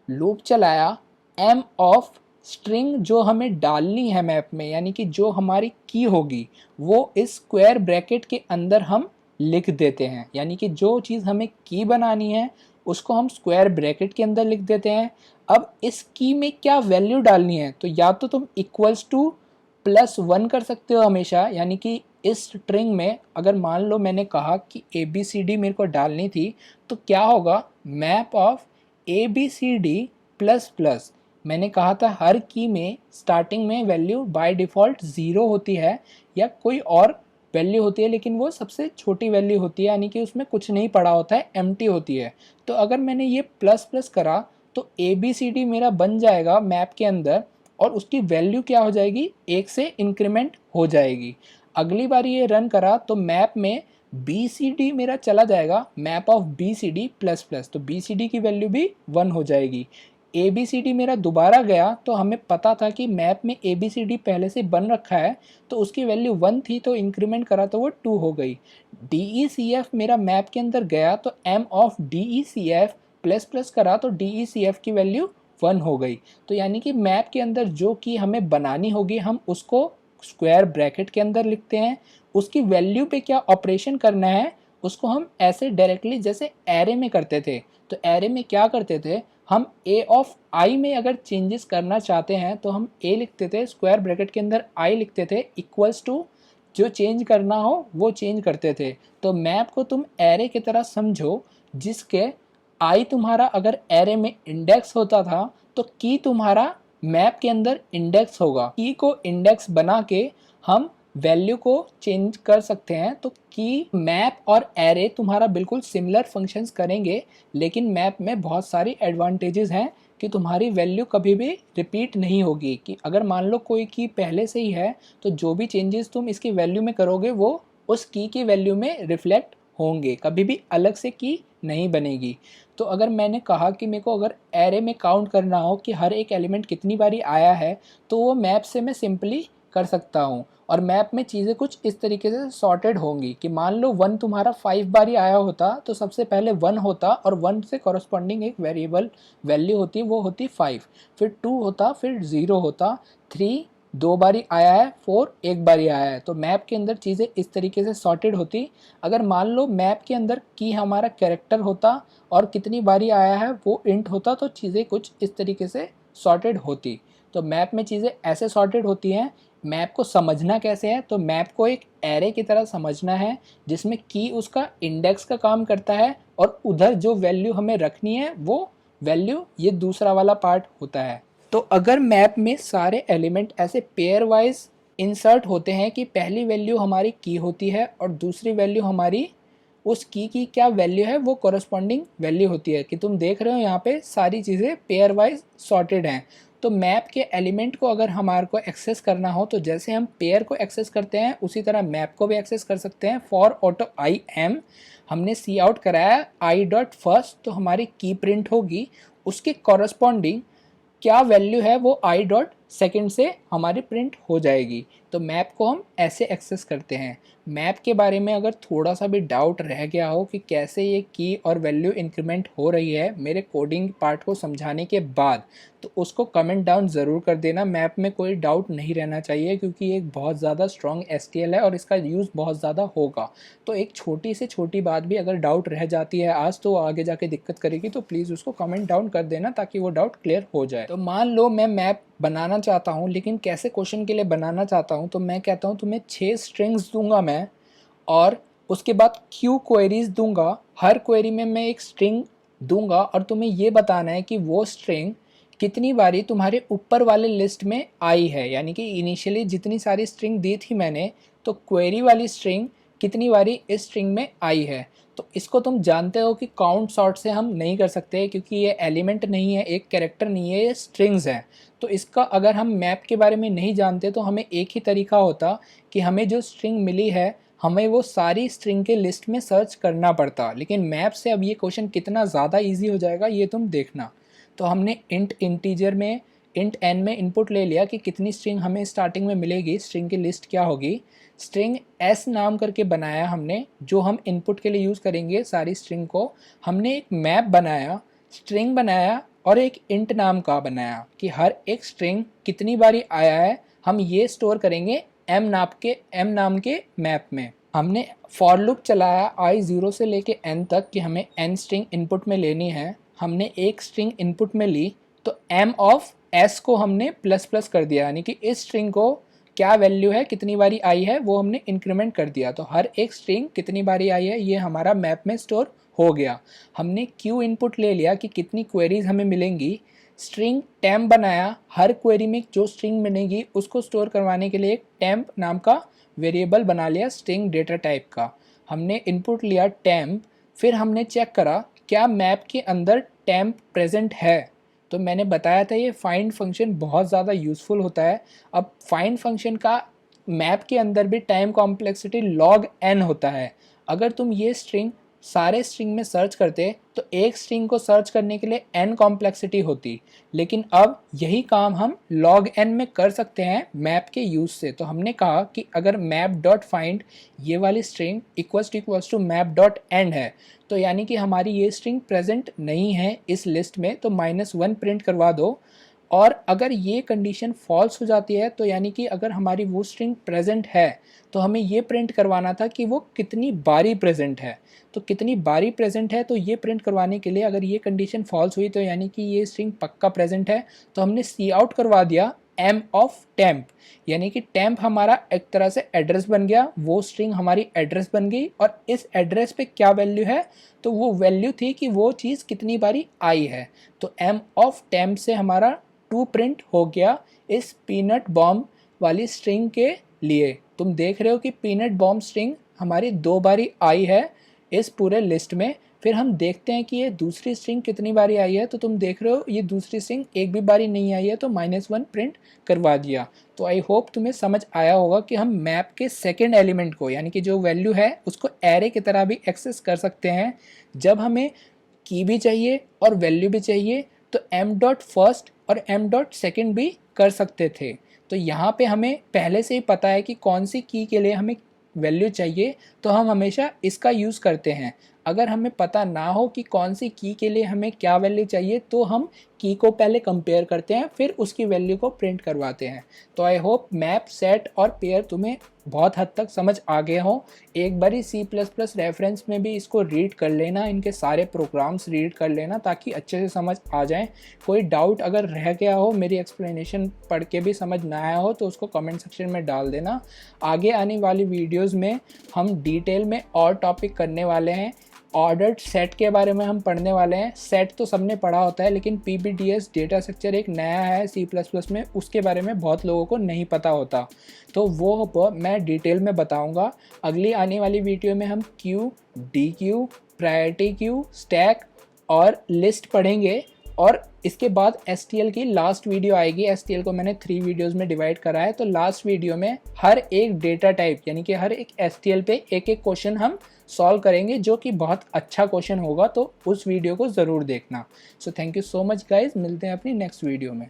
लूप चलाया। एम ऑफ स्ट्रिंग जो हमें डालनी है मैप में, यानी कि जो हमारी की होगी, वो इस स्क्वायर ब्रैकेट के अंदर हम लिख देते हैं। यानी कि जो चीज़ हमें की बनानी है उसको हम स्क्वायर ब्रैकेट के अंदर लिख देते हैं। अब इस की में क्या वैल्यू डालनी है, तो या तो तुम इक्वल्स टू +1 कर सकते हो हमेशा। यानी कि इस स्ट्रिंग में अगर मान लो मैंने कहा कि ABCD मेरे को डालनी थी, तो क्या होगा, map of ABCD plus plus. मैंने कहा था हर की में स्टार्टिंग में वैल्यू बाय डिफ़ॉल्ट 0 होती है या कोई और वैल्यू होती है, लेकिन वो सबसे छोटी वैल्यू होती है, यानी कि उसमें कुछ नहीं पड़ा होता है, एम्प्टी होती है। तो अगर मैंने ये प्लस प्लस करा तो ABCD मेरा बन जाएगा मैप के अंदर और उसकी वैल्यू क्या हो जाएगी, 1 से इंक्रीमेंट हो जाएगी। अगली बार ये रन करा तो मैप में बी सी डी मेरा चला जाएगा map of B C D plus plus, तो बी सी डी की वैल्यू भी 1 हो जाएगी। ए बी सी डी मेरा दोबारा गया, तो हमें पता था कि मैप में ए बी सी डी पहले से बन रखा है, तो उसकी वैल्यू 1 थी, तो इंक्रीमेंट करा तो वो 2 हो गई। डी ई सी एफ मेरा मैप के अंदर गया, तो M of D E C F plus plus करा तो डी ई सी एफ की वैल्यू 1 हो गई। तो यानी कि मैप के अंदर जो की हमें बनानी होगी हम उसको स्क्वायर ब्रैकेट के अंदर लिखते हैं, उसकी वैल्यू पे क्या ऑपरेशन करना है उसको हम ऐसे डायरेक्टली जैसे एरे में करते थे। तो एरे में क्या करते थे, हम ए ऑफ आई में अगर चेंजेस करना चाहते हैं तो हम ए लिखते थे, स्क्वायर ब्रैकेट के अंदर आई लिखते थे, इक्वल्स टू जो चेंज करना हो वो चेंज करते थे। तो मैप को तुम एरे की तरह समझो, जिसके आई तुम्हारा अगर एरे में इंडेक्स होता था तो की तुम्हारा मैप के अंदर इंडेक्स होगा। की को इंडेक्स बना के हम वैल्यू को चेंज कर सकते हैं। तो की, मैप और एरे तुम्हारा बिल्कुल सिमिलर फंक्शंस करेंगे, लेकिन मैप में बहुत सारी एडवांटेजेस हैं कि तुम्हारी वैल्यू कभी भी रिपीट नहीं होगी। कि अगर मान लो कोई की पहले से ही है तो जो भी चेंजेस तुम इसकी वैल्यू में करोगे वो उस की वैल्यू में रिफ्लेक्ट होंगे, कभी भी अलग से की नहीं बनेगी। तो अगर मैंने कहा कि मेरे को अगर एरे में काउंट करना हो कि हर एक एलिमेंट कितनी बारी आया है, तो वो मैप से मैं सिंपली कर सकता हूँ। और मैप में चीज़ें कुछ इस तरीके से सॉर्टेड होंगी कि मान लो 1 तुम्हारा 5 बारी आया होता तो सबसे पहले 1 होता और 1 से कॉरस्पॉन्डिंग एक वेरिएबल वैल्यू होती, वो होती 5, फिर 2 होता, फिर 0 होता, 3 2 बारी आया है, 4 1 बारी आया है। तो मैप के अंदर चीज़ें इस तरीके से सॉर्टेड होती। अगर मान लो मैप के अंदर की हमारा कैरेक्टर होता और कितनी बारी आया है वो इंट होता, तो चीज़ें कुछ इस तरीके से सॉर्टेड होती। तो मैप में चीज़ें ऐसे सॉर्टेड होती हैं। मैप को समझना कैसे है, तो मैप को एक एरे की तरह समझना है जिसमें की उसका इंडेक्स का काम करता है और उधर जो वैल्यू हमें रखनी है वो वैल्यू ये दूसरा वाला पार्ट होता है। तो अगर मैप में सारे एलिमेंट ऐसे पेयर वाइज इंसर्ट होते हैं कि पहली वैल्यू हमारी की होती है और दूसरी वैल्यू हमारी उस की क्या वैल्यू है वो कॉरस्पॉन्डिंग वैल्यू होती है, कि तुम देख रहे हो यहाँ पे सारी चीज़ें पेयर वाइज सॉर्टेड हैं। तो मैप के एलिमेंट को अगर हमारे को एक्सेस करना हो तो जैसे हम पेयर को एक्सेस करते हैं उसी तरह मैप को भी एक्सेस कर सकते हैं। फॉर ऑटो आई एम हमने सी आउट कराया आई डॉट फर्स्ट, तो हमारी की प्रिंट होगी, उसके कॉरस्पॉन्डिंग क्या वैल्यू है वो आई डॉट सेकेंड से हमारी प्रिंट हो जाएगी। तो मैप को हम ऐसे एक्सेस करते हैं। मैप के बारे में अगर थोड़ा सा भी डाउट रह गया हो कि कैसे ये की और वैल्यू इंक्रीमेंट हो रही है मेरे कोडिंग पार्ट को समझाने के बाद, तो उसको कमेंट डाउन ज़रूर कर देना। मैप में कोई डाउट नहीं रहना चाहिए क्योंकि ये एक बहुत ज़्यादा स्ट्रॉन्ग एसटीएल है और इसका यूज़ बहुत ज़्यादा होगा। तो एक छोटी से छोटी बात भी अगर डाउट रह जाती है आज तो आगे जाके दिक्कत करेगी, तो प्लीज़ उसको कमेंट डाउन कर देना ताकि वो डाउट क्लियर हो जाए। तो मान लो मैं मैप बनाना चाहता हूँ, लेकिन कैसे क्वेश्चन के लिए बनाना चाहता हूँ, तो मैं कहता हूँ तुम्हें 6 स्ट्रिंग्स दूंगा मैं, और उसके बाद क्यू क्वेरीज दूंगा। हर क्वेरी में मैं एक स्ट्रिंग दूंगा और तुम्हें ये बताना है कि वो स्ट्रिंग कितनी बारी तुम्हारे ऊपर वाले लिस्ट में आई है। यानी कि इनिशियली जितनी सारी स्ट्रिंग दी थी मैंने, तो क्वेरी वाली स्ट्रिंग कितनी बारी इस स्ट्रिंग में आई है। तो इसको तुम जानते हो कि काउंट सॉर्ट से हम नहीं कर सकते क्योंकि ये एलिमेंट नहीं है, एक कैरेक्टर नहीं है, ये स्ट्रिंग्स हैं। तो इसका अगर हम मैप के बारे में नहीं जानते तो हमें एक ही तरीका होता कि हमें जो स्ट्रिंग मिली है हमें वो सारी स्ट्रिंग के लिस्ट में सर्च करना पड़ता। लेकिन मैप से अब ये क्वेश्चन कितना ज़्यादा ईजी हो जाएगा ये तुम देखना। तो हमने इंटीजर में इंट एन में इनपुट ले लिया कि कितनी स्ट्रिंग हमें स्टार्टिंग में मिलेगी, स्ट्रिंग की लिस्ट क्या होगी। स्ट्रिंग एस नाम करके बनाया हमने, जो हम इनपुट के लिए यूज़ करेंगे सारी स्ट्रिंग को। हमने एक मैप बनाया, स्ट्रिंग बनाया और एक इंट नाम का बनाया कि हर एक स्ट्रिंग कितनी बारी आया है हम ये स्टोर करेंगे एम नाम के मैप में। हमने फॉर लूप चलाया आई 0 से लेके एन तक कि हमें एन स्ट्रिंग इनपुट में लेनी है। हमने एक स्ट्रिंग इनपुट में ली तो एम ऑफ एस को हमने प्लस प्लस कर दिया, यानी कि इस स्ट्रिंग को क्या वैल्यू है कितनी बारी आई है वो हमने इंक्रीमेंट कर दिया। तो हर एक स्ट्रिंग कितनी बारी आई है ये हमारा मैप में स्टोर हो गया। हमने क्यू इनपुट ले लिया कि कितनी क्वेरीज हमें मिलेंगी। स्ट्रिंग टेम्प बनाया, हर क्वेरी में जो स्ट्रिंग मिलेगी उसको स्टोर करवाने के लिए एक टेम्प नाम का वेरिएबल बना लिया स्ट्रिंग डेटा टाइप का। हमने इनपुट लिया टेम्प, फिर हमने चेक करा क्या मैप के अंदर टेम्प प्रेजेंट है। तो मैंने बताया था ये फाइंड फंक्शन बहुत ज़्यादा यूज़फुल होता है। अब फाइंड फंक्शन का मैप के अंदर भी टाइम कॉम्प्लेक्सिटी log n होता है। अगर तुम ये स्ट्रिंग सारे स्ट्रिंग में सर्च करते तो एक स्ट्रिंग को सर्च करने के लिए n कॉम्प्लेक्सिटी होती, लेकिन अब यही काम हम log n में कर सकते हैं मैप के यूज़ से। तो हमने कहा कि अगर map डॉट फाइंड ये वाली string equals to map dot end है, तो यानी कि हमारी ये स्ट्रिंग प्रेजेंट नहीं है इस लिस्ट में, तो -1 प्रिंट करवा दो। और अगर ये कंडीशन फॉल्स हो जाती है तो यानी कि अगर हमारी वो स्ट्रिंग प्रेजेंट है तो हमें ये प्रिंट करवाना था कि वो कितनी बारी प्रेजेंट है। तो कितनी बारी प्रेजेंट है, तो ये प्रिंट करवाने के लिए अगर ये कंडीशन फॉल्स हुई तो यानी कि ये स्ट्रिंग पक्का प्रेजेंट है, तो हमने सी आउट करवा दिया m ऑफ टेम्प, यानी कि टेम्प हमारा एक तरह से एड्रेस बन गया, वो स्ट्रिंग हमारी एड्रेस बन गई। और इस एड्रेस पे क्या वैल्यू है, तो वो वैल्यू थी कि वो चीज़ कितनी बारी आई है। तो m ऑफ टेम्प से हमारा 2 प्रिंट हो गया इस पीनट बॉम्ब वाली स्ट्रिंग के लिए। तुम देख रहे हो कि पीनट बॉम्ब स्ट्रिंग हमारी 2 बारी आई है इस पूरे लिस्ट में। फिर हम देखते हैं कि ये दूसरी स्ट्रिंग कितनी बारी आई है, तो तुम देख रहे हो ये दूसरी स्ट्रिंग एक भी बारी नहीं आई है, तो -1 प्रिंट करवा दिया। तो आई होप तुम्हें समझ आया होगा कि हम मैप के सेकेंड एलिमेंट को, यानी कि जो वैल्यू है उसको एरे की तरह भी एक्सेस कर सकते हैं। जब हमें की भी चाहिए और वैल्यू भी चाहिए तो m डॉट फर्स्ट और m डॉट सेकेंड भी कर सकते थे। तो यहाँ पे हमें पहले से ही पता है कि कौन सी की के लिए हमें वैल्यू चाहिए, तो हम हमेशा इसका यूज़ करते हैं। अगर हमें पता ना हो कि कौन सी की के लिए हमें क्या वैल्यू चाहिए, तो हम की को पहले कंपेयर करते हैं, फिर उसकी वैल्यू को प्रिंट करवाते हैं। तो आई होप मैप, सेट और पेयर तुम्हें बहुत हद तक समझ आ गए हो। एक बारी C++ रेफरेंस में भी इसको रीड कर लेना, इनके सारे प्रोग्राम्स रीड कर लेना ताकि अच्छे से समझ आ जाए। कोई डाउट अगर रह गया हो, मेरी एक्सप्लेनेशन पढ़ के भी समझ ना आया हो, तो उसको कमेंट सेक्शन में डाल देना। आगे आने वाली वीडियोज़ में हम डिटेल में और टॉपिक करने वाले हैं। ऑर्डर्ड सेट के बारे में हम पढ़ने वाले हैं। सेट तो सबने पढ़ा होता है, लेकिन PBDS डेटा स्ट्रक्चर एक नया है C++ में, उसके बारे में बहुत लोगों को नहीं पता होता, तो वो मैं डिटेल में बताऊंगा। अगली आने वाली वीडियो में हम Q, D Q, priority queue, stack और लिस्ट पढ़ेंगे। और इसके बाद STL की लास्ट वीडियो आएगी। STL को मैंने 3 वीडियोज़ में डिवाइड करा है, तो लास्ट वीडियो में हर एक डेटा टाइप यानी कि हर एक STL पे एक एक क्वेश्चन हम सॉल्व करेंगे, जो कि बहुत अच्छा क्वेश्चन होगा, तो उस वीडियो को ज़रूर देखना। So thank you so much guys, मिलते हैं अपनी नेक्स्ट वीडियो में।